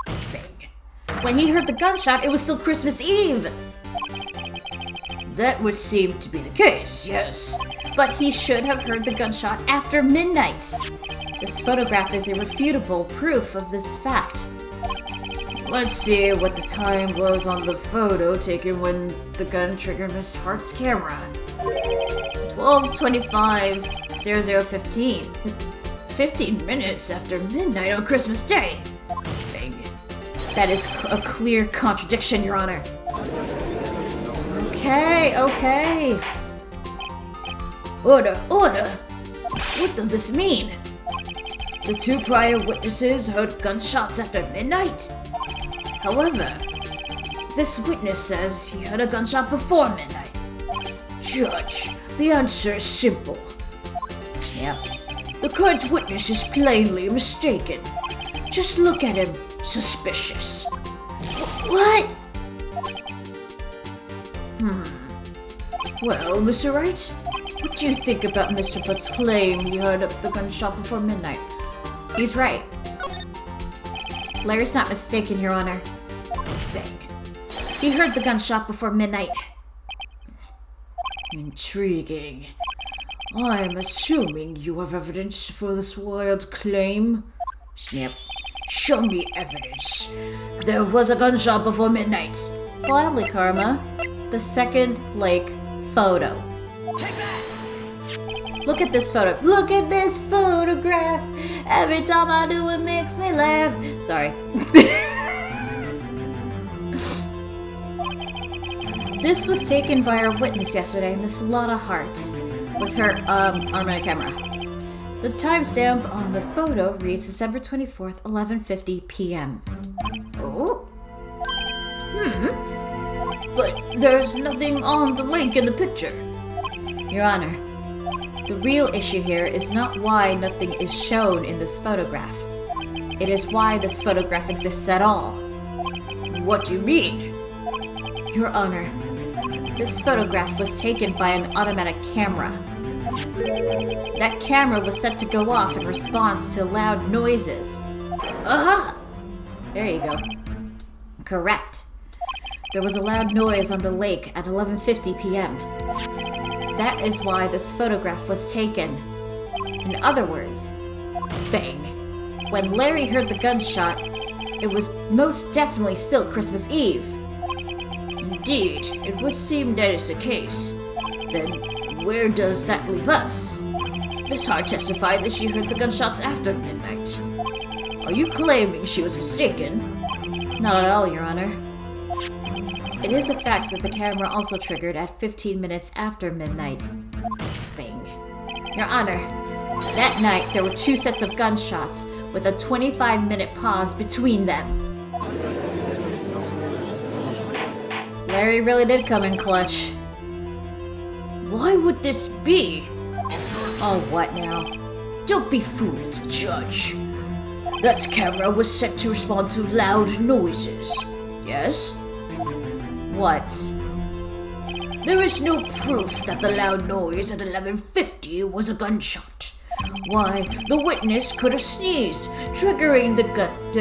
Bang. When he heard the gunshot, it was still Christmas Eve. That would seem to be the case, yes. But he should have heard the gunshot after midnight. This photograph is irrefutable proof of this fact. Let's see what the time was on the photo taken when the gun triggered Miss Hart's camera. 12:25:00:15. 15 minutes after midnight on Christmas Day. Dang. That is a clear contradiction, Your Honor. Okay. Order! What does this mean? The two prior witnesses heard gunshots after midnight. However, this witness says he heard a gunshot before midnight. Judge, the answer is simple. Yep. The current witness is plainly mistaken. Just look at him, suspicious. What? Well, Mr. Wright, what do you think about Mr. Butz's claim he heard the gunshot before midnight? He's right. Larry's not mistaken, Your Honor. Bang. He heard the gunshot before midnight. Intriguing. I'm assuming you have evidence for this wild claim. Snip. Show me evidence. There was a gunshot before midnight. Gladly, Karma. The second lake photo. Look at this photo. Look at this photograph. Every time I do it makes me laugh. Sorry. This was taken by our witness yesterday, Miss Lotta Hart, with her automatic camera. The timestamp on the photo reads December 24th, 11:50 p.m. Oh? But there's nothing on the link in the picture. Your Honor, the real issue here is not why nothing is shown in this photograph. It is why this photograph exists at all. What do you mean? Your Honor, this photograph was taken by an automatic camera. That camera was set to go off in response to loud noises. Aha! There you go. Correct. There was a loud noise on the lake at 11:50 p.m. That is why this photograph was taken. In other words, Bang. when Larry heard the gunshot, it was most definitely still Christmas Eve. Indeed, it would seem that is the case. Then, where does that leave us? Miss Hart testified that she heard the gunshots after midnight. Are you claiming she was mistaken? Not at all, Your Honor. It is a fact that the camera also triggered at 15 minutes after midnight. Bang. Your Honor, that night there were two sets of gunshots with a 25-minute pause between them. Larry really did come in clutch. Why would this be? Oh, what now? Don't be fooled, Judge. That camera was set to respond to loud noises. Yes? What? There is no proof that the loud noise at 11:50 was a gunshot. Why, the witness could have sneezed, triggering the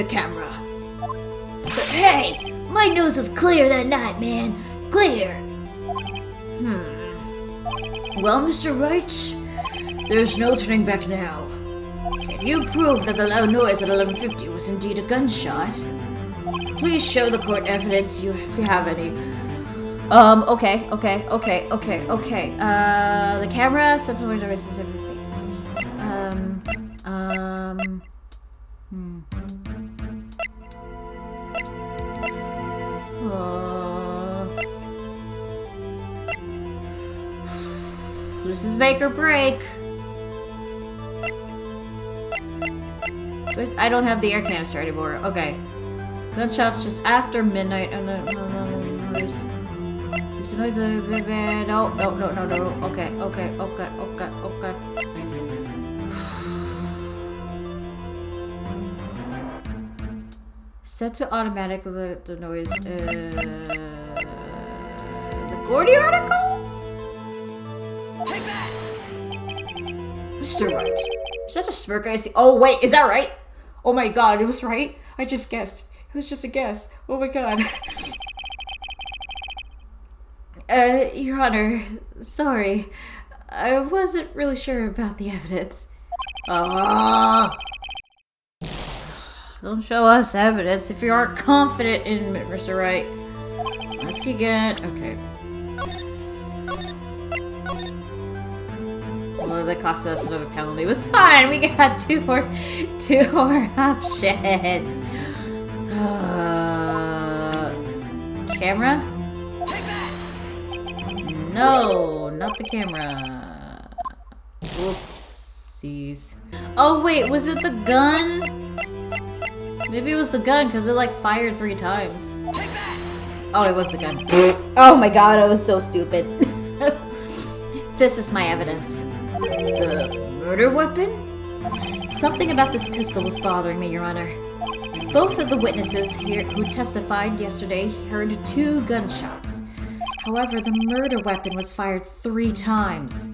camera. But hey, my nose was clear that night, man. Clear. Well, Mr. Wright, there's no turning back now. Can you prove that the loud noise at 11:50 was indeed a gunshot? Please show the court evidence if you have any. Okay. The camera sets away the races of your face. This is make or break. I don't have the air canister anymore. Okay. Gunshots just after midnight. Noise. There's a noise. No. Okay. Set to automatic the noise. The Gordy article? Mr. Wright, Is that a smirk I see? Oh, wait, is that right? Oh my god, it was right? I just guessed. It was just a guess. Oh my god. Your Honor, sorry. I wasn't really sure about the evidence. Don't show us evidence if you aren't confident in it, Mr. Wright. Ask again. Okay. Well, that cost us another penalty. It was fine. We got two more options. Camera? No, not the camera. Whoopsies. Oh wait, was it the gun? Maybe it was the gun because it like fired 3 times. Oh, it was the gun. Oh my god, I was so stupid. This is my evidence. The murder weapon? Something about this pistol was bothering me, Your Honor. Both of the witnesses here who testified yesterday heard 2 gunshots. However, the murder weapon was fired 3 times.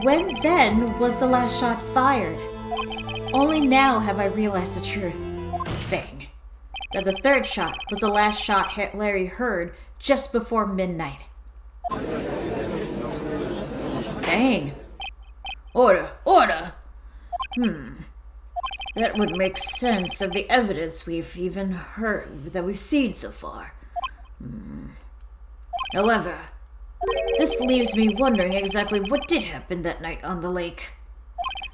When then was the last shot fired? Only now have I realized the truth. Bang. That the 3rd shot was the last shot Larry heard just before midnight. Dang. Order, order! That would make sense of the evidence we've even heard, that we've seen so far. However, this leaves me wondering exactly what did happen that night on the lake.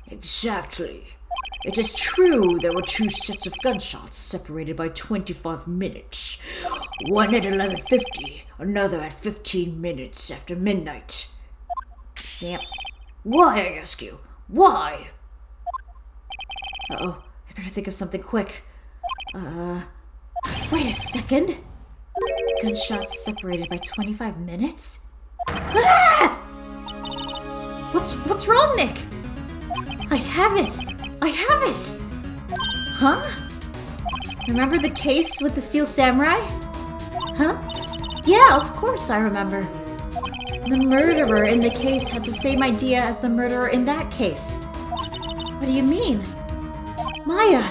Exactly. It is true there were 2 sets of gunshots separated by 25 minutes. One at 11:50, another at 15 minutes after midnight. Snap. Why, I ask you? Why? Uh-oh, I better think of something quick. Wait a second. Gunshots separated by 25 minutes? Ah! What's wrong, Nick? I have it! I have it! Huh? Remember the case with the Steel Samurai? Huh? Yeah, of course I remember. The murderer in the case had the same idea as the murderer in that case. What do you mean? Maya!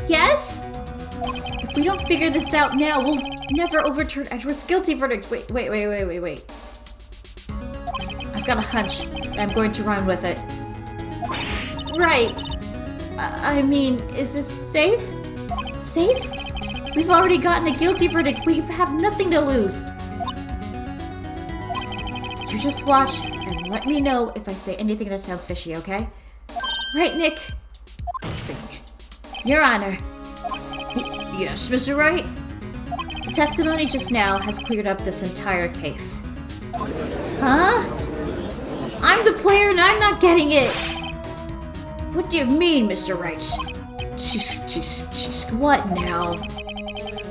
Yes? If we don't figure this out now, we'll never overturn Edward's guilty verdict. Wait. I've got a hunch. I'm going to run with it. Right. I mean, is this safe? Safe? We've already gotten a guilty verdict. We have nothing to lose. You just watch and let me know if I say anything that sounds fishy, okay? Right, Nick? Your Honor. Yes, Mr. Wright? The testimony just now has cleared up this entire case. Huh? I'm the player and I'm not getting it! What do you mean, Mr. Wright? What now?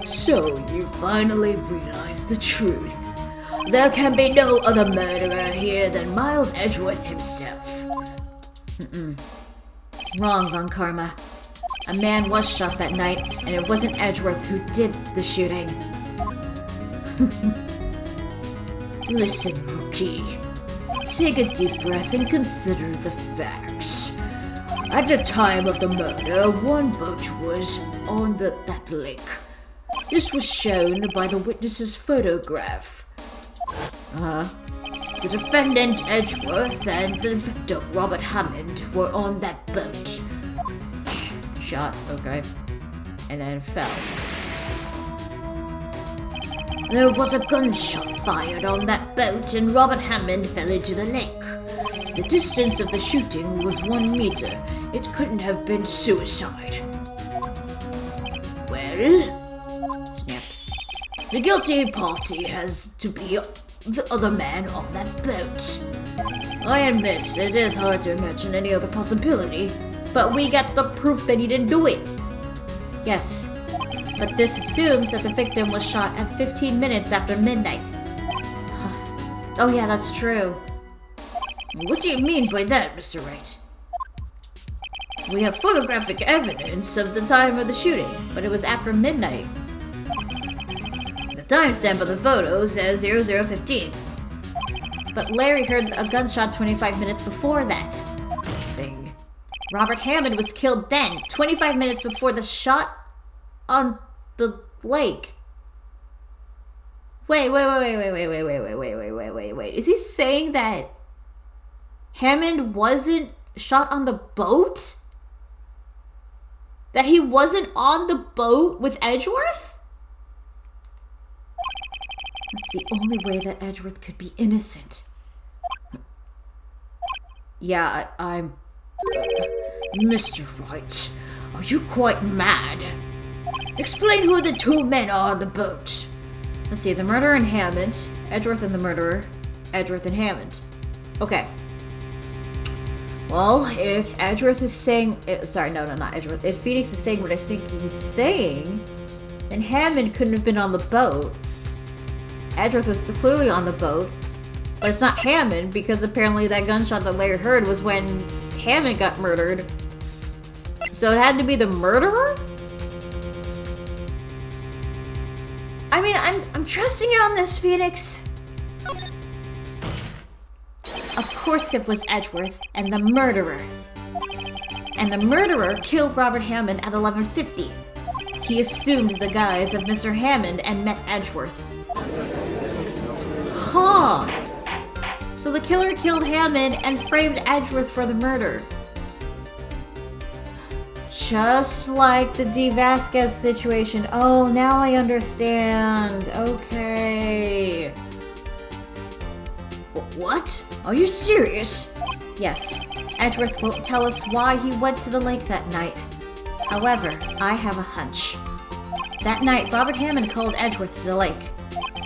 So, you finally realized the truth. There can be no other murderer here than Miles Edgeworth himself. Wrong, Von Karma. A man was shot that night, and it wasn't Edgeworth who did the shooting. Listen, rookie. Take a deep breath and consider the facts. At the time of the murder, 1 boat was on that lake. This was shown by the witness's photograph. The defendant, Edgeworth, and the victim, Robert Hammond, were on that boat. Shot, okay. And then fell. There was a gunshot fired on that boat and Robert Hammond fell into the lake. The distance of the shooting was 1 meter. It couldn't have been suicide. Well, Snapped. the guilty party has to be the other man on that boat. I admit it is hard to imagine any other possibility, But we got the proof that he didn't do it. Yes, but this assumes that the victim was shot at 15 minutes after midnight. Oh yeah, that's true. What do you mean by that, Mr. Wright? We have photographic evidence of the time of the shooting, But it was after midnight. the timestamp of the photo says 00:15. But Larry heard a gunshot 25 minutes before that. Bing. Robert Hammond was killed then, 25 minutes before the shot on the lake. Wait. Is he saying that Hammond wasn't shot on the boat? That he wasn't on the boat with Edgeworth? That's the only way that Edgeworth could be innocent. Yeah, I'm... Mr. Wright, are you quite mad? Explain who the two men are on the boat. Let's see, the murderer and Hammond. Edgeworth and the murderer. Edgeworth and Hammond. Okay. Well, if Edgeworth is saying... sorry, no, not Edgeworth. If Phoenix is saying what I think he's saying, then Hammond couldn't have been on the boat. Edgeworth was clearly on the boat. But it's not Hammond, because apparently that gunshot that Larry heard was when Hammond got murdered. So it had to be the murderer? I mean, I'm trusting you on this, Phoenix. Of course it was Edgeworth and the murderer. And the murderer killed Robert Hammond at 11:50. He assumed the guise of Mr. Hammond and met Edgeworth. Huh. So the killer killed Hammond and framed Edgeworth for the murder. Just like the D. Vasquez situation. Oh, now I understand. Okay. What? Are you serious? Yes. Edgeworth won't tell us why he went to the lake that night. However, I have a hunch. That night, Robert Hammond called Edgeworth to the lake.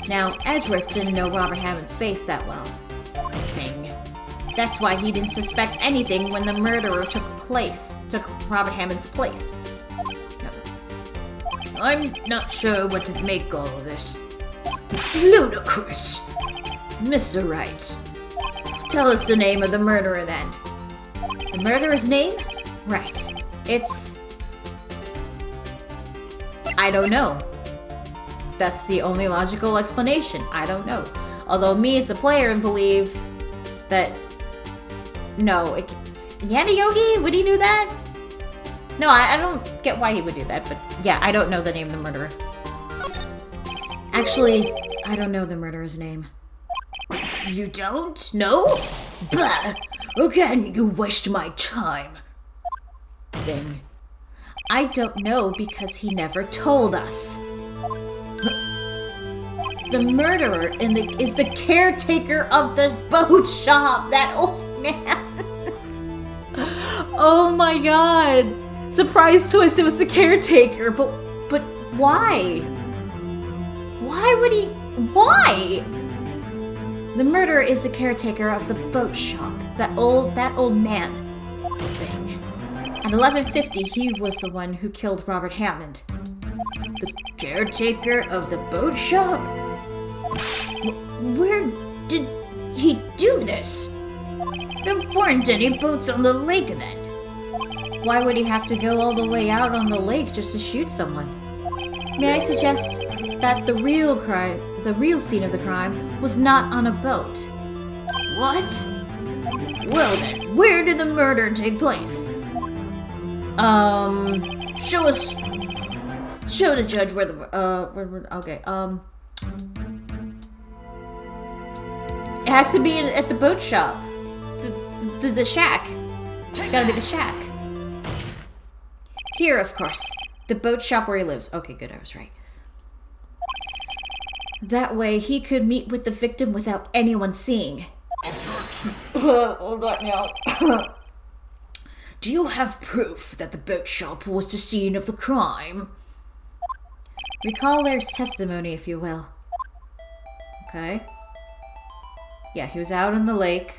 Now, Edgeworth didn't know Robert Hammond's face that well. Bing. That's why he didn't suspect anything when the murderer took Robert Hammond's place. No. I'm not sure what to make all of this. Ludicrous! Mr. Wright, tell us the name of the murderer then. The murderer's name? Right. It's... I don't know. That's the only logical explanation. I don't know. Although me as a player believe that... No, Yanni Yogi? Would he do that? No, I don't get why he would do that, but yeah, I don't know the name of the murderer. Actually, I don't know the murderer's name. You don't? No? Bah! Again, you waste my time. Bing. I don't know because he never told us. The murderer is the caretaker of the boat shop. That old man. Oh my god. Surprise twist, it was the caretaker. But why? Why would he... Why? The murderer is the caretaker of the boat shop. That old man. Bing. At 11:50, he was the one who killed Robert Hammond. The caretaker of the boat shop? Where did he do this? There weren't any boats on the lake then. Why would he have to go all the way out on the lake just to shoot someone? May I suggest that the real scene of the crime was not on a boat? What? Well then, where did the murder take place? Show the judge where the, It has to be at the boat shop. The shack. It's gotta be the shack. Here, of course. The boat shop where he lives. Okay, good, I was right. That way, he could meet with the victim without anyone seeing. Hold on now. Do you have proof that the boat shop was the scene of the crime? Recall Larry's testimony, if you will. Okay. Yeah, he was out on the lake,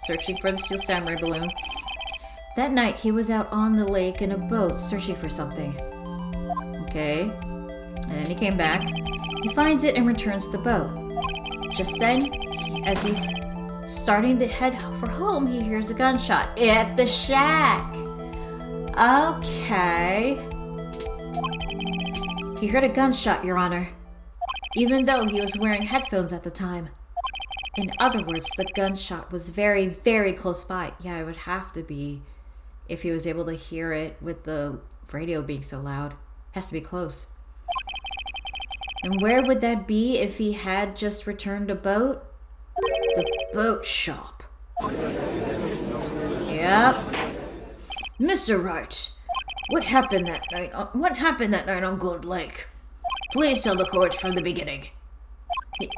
searching for the steel samurai balloon. That night, he was out on the lake in a boat, searching for something. Okay. And then he came back. He finds it and returns the boat. Just then, as he's starting to head for home, he hears a gunshot at the shack. Okay. He heard a gunshot, Your Honor, even though he was wearing headphones at the time. In other words, the gunshot was very, very close by. Yeah, it would have to be if he was able to hear it with the radio being so loud. It has to be close. And where would that be if he had just returned a boat? The boat shop. Yep. Mr. Wright, What happened that night? What happened that night on Gold Lake? Please tell the court from the beginning.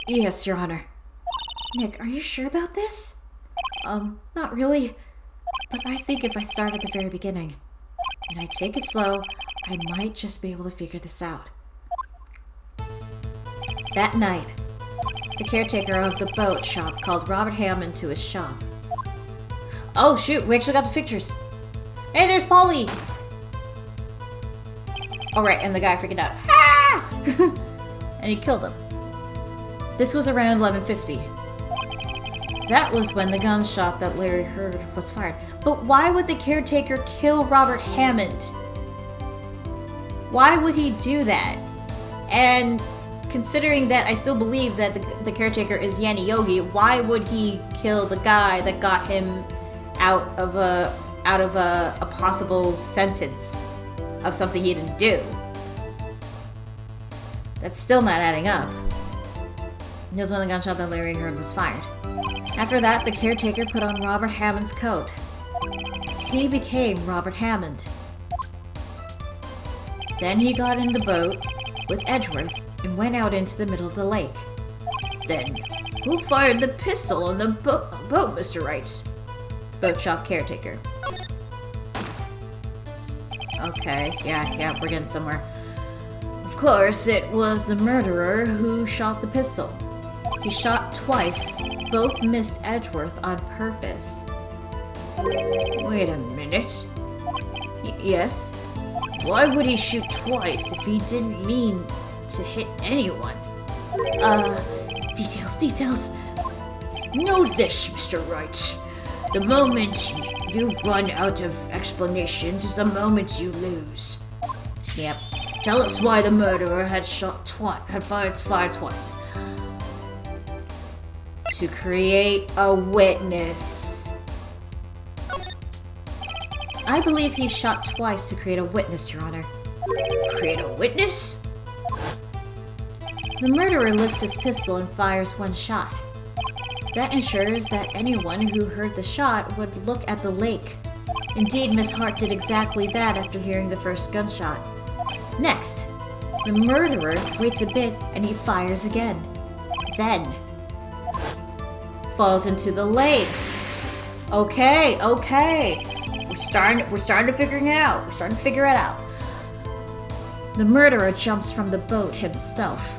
Yes, Your Honor. Nick, are you sure about this? Not really. But I think if I start at the very beginning, and I take it slow, I might just be able to figure this out. That night, the caretaker of the boat shop called Robert Hammond to his shop. Oh shoot, we actually got the pictures. Hey, there's Polly! Alright, and the guy freaking out. Ah! And he killed him. This was around 11:50. That was when the gunshot that Larry heard was fired. But why would the caretaker kill Robert Hammond? Why would he do that? And considering that I still believe that the caretaker is Yanni Yogi, why would he kill the guy that got him out of a possible sentence of something he didn't do? That's still not adding up. It was when the gunshot that Larry heard was fired. After that, the caretaker put on Robert Hammond's coat. He became Robert Hammond. Then he got in the boat with Edgeworth and went out into the middle of the lake. Then, who fired the pistol on the boat, Mr. Wright? Boat shop caretaker. Okay, yeah, we're getting somewhere. Of course, it was the murderer who shot the pistol. He shot twice. Both missed Edgeworth on purpose. Wait a minute. Yes? Why would he shoot twice if he didn't mean to hit anyone? Details. Know this, Mr. Wright. The moment you run out of explanations is the moment you lose. Yep. Tell us why the murderer had fired twice. To create a witness. I believe he shot twice to create a witness, Your Honor. Create a witness? The murderer lifts his pistol and fires one shot. That ensures that anyone who heard the shot would look at the lake. Indeed, Miss Hart did exactly that after hearing the first gunshot. Next, the murderer waits a bit and he fires again. Then, falls into the lake. Okay. We're starting to figure it out. The murderer jumps from the boat himself,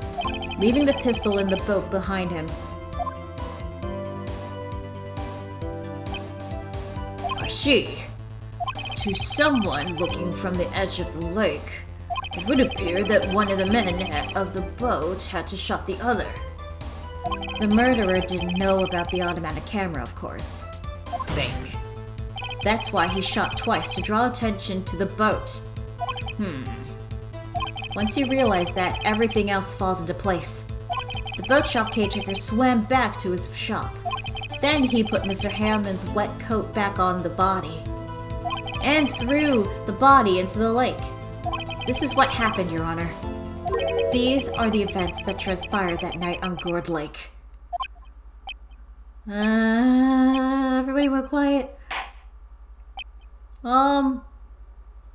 leaving the pistol in the boat behind him. I see. To someone looking from the edge of the lake, it would appear that one of the men of the boat had to shot the other. The murderer didn't know about the automatic camera, of course. Bang. That's why he shot twice, to draw attention to the boat. Once you realize that, everything else falls into place. The boat shop caretaker swam back to his shop. Then he put Mr. Hammond's wet coat back on the body, and threw the body into the lake. This is what happened, Your Honor. These are the events that transpired that night on Gourd Lake. Everybody were quiet.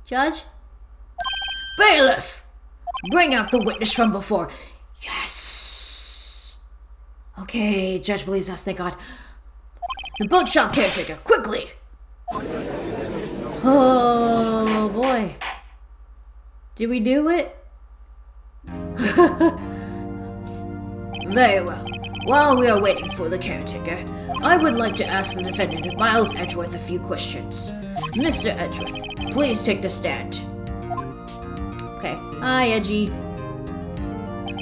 Judge? Bailiff! Bring out the witness from before. Yes! Okay, Judge believes us, thank God. The boat shop caretaker, quickly! Oh, boy. Did we do it? Very well. While we are waiting for the caretaker, I would like to ask the defendant, Miles Edgeworth, a few questions. Mr. Edgeworth, please take the stand. Okay. Hi, Edgy.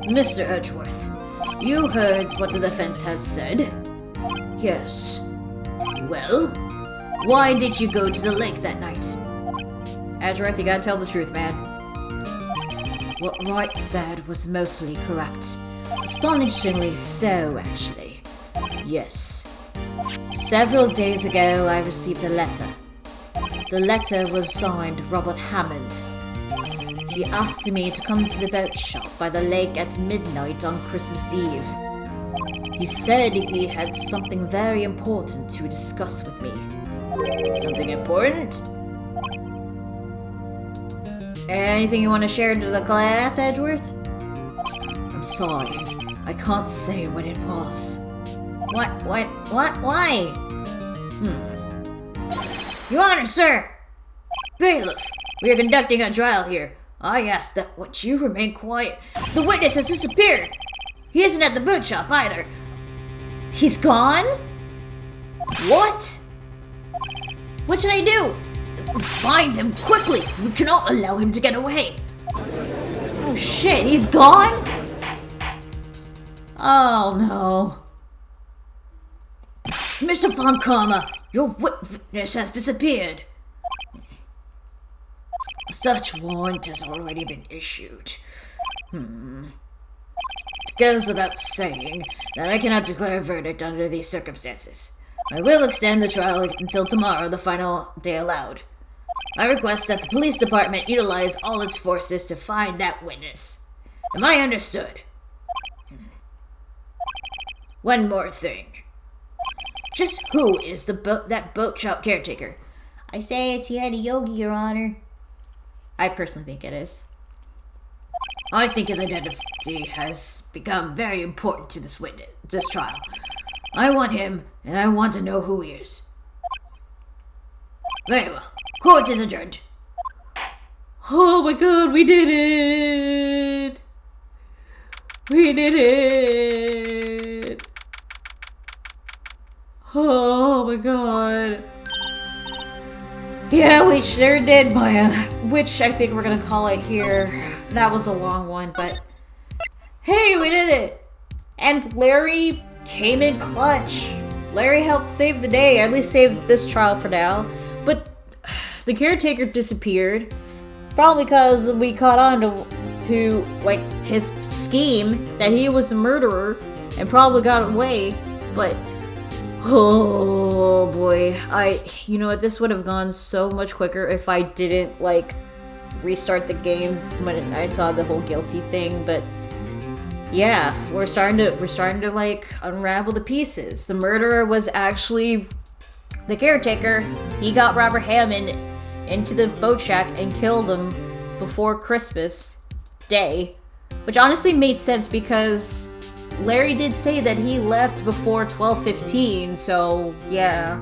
Mr. Edgeworth, you heard what the defense has said? Yes. Well, why did you go to the lake that night? Edgeworth, you gotta tell the truth, man. What Wright said was mostly correct. Astonishingly so, actually. Yes. Several days ago, I received a letter. The letter was signed Robert Hammond. He asked me to come to the boat shop by the lake at midnight on Christmas Eve. He said he had something very important to discuss with me. Something important? Anything you want to share to the class, Edgeworth? I'm sorry. I can't say when it was. What, why? Your Honor, sir! Bailiff, we are conducting a trial here. I ask that what you remain quiet. The witness has disappeared! He isn't at the boot shop either. He's gone? What? What should I do? Find him quickly! We cannot allow him to get away! Oh shit, he's gone? Oh no. Mr. Von Karma, your witness has disappeared. A search warrant has already been issued. It goes without saying that I cannot declare a verdict under these circumstances. I will extend the trial until tomorrow, the final day allowed. I request that the police department utilize all its forces to find that witness. Am I understood? One more thing. Just who is that boat shop caretaker? I say it's Yeti Yogi, Your Honor. I personally think it is. I think his identity has become very important to this trial. I want him, and I want to know who he is. Very well. Court is adjourned. Oh my god, we did it! We did it! Oh my god. Yeah, we sure did, Maya. Which I think we're gonna call it here. That was a long one, but... Hey, we did it! And Larry came in clutch. Larry helped save the day, at least save this trial for now. But the caretaker disappeared. Probably because we caught on to like his scheme that he was the murderer and probably got away. But oh boy, you know what, this would have gone so much quicker if I didn't like restart the game when I saw the whole guilty thing. But yeah, we're starting to like unravel the pieces. The murderer was actually the caretaker. He got Robert Hammond into the boat shack and killed him before Christmas Day, which honestly made sense because Larry did say that he left before 12:15, so yeah.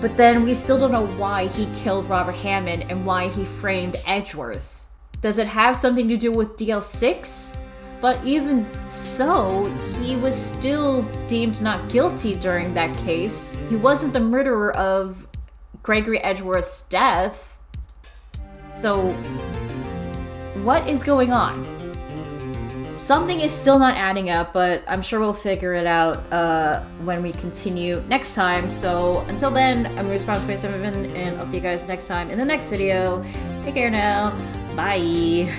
But then we still don't know why he killed Robert Hammond and why he framed Edgeworth. Does it have something to do with DL6? But even so, he was still deemed not guilty during that case. He wasn't the murderer of Gregory Edgeworth's death. So, what is going on? Something is still not adding up, but I'm sure we'll figure it out when we continue next time. So, until then, I'm Response27, and I'll see you guys next time in the next video. Take care now. Bye.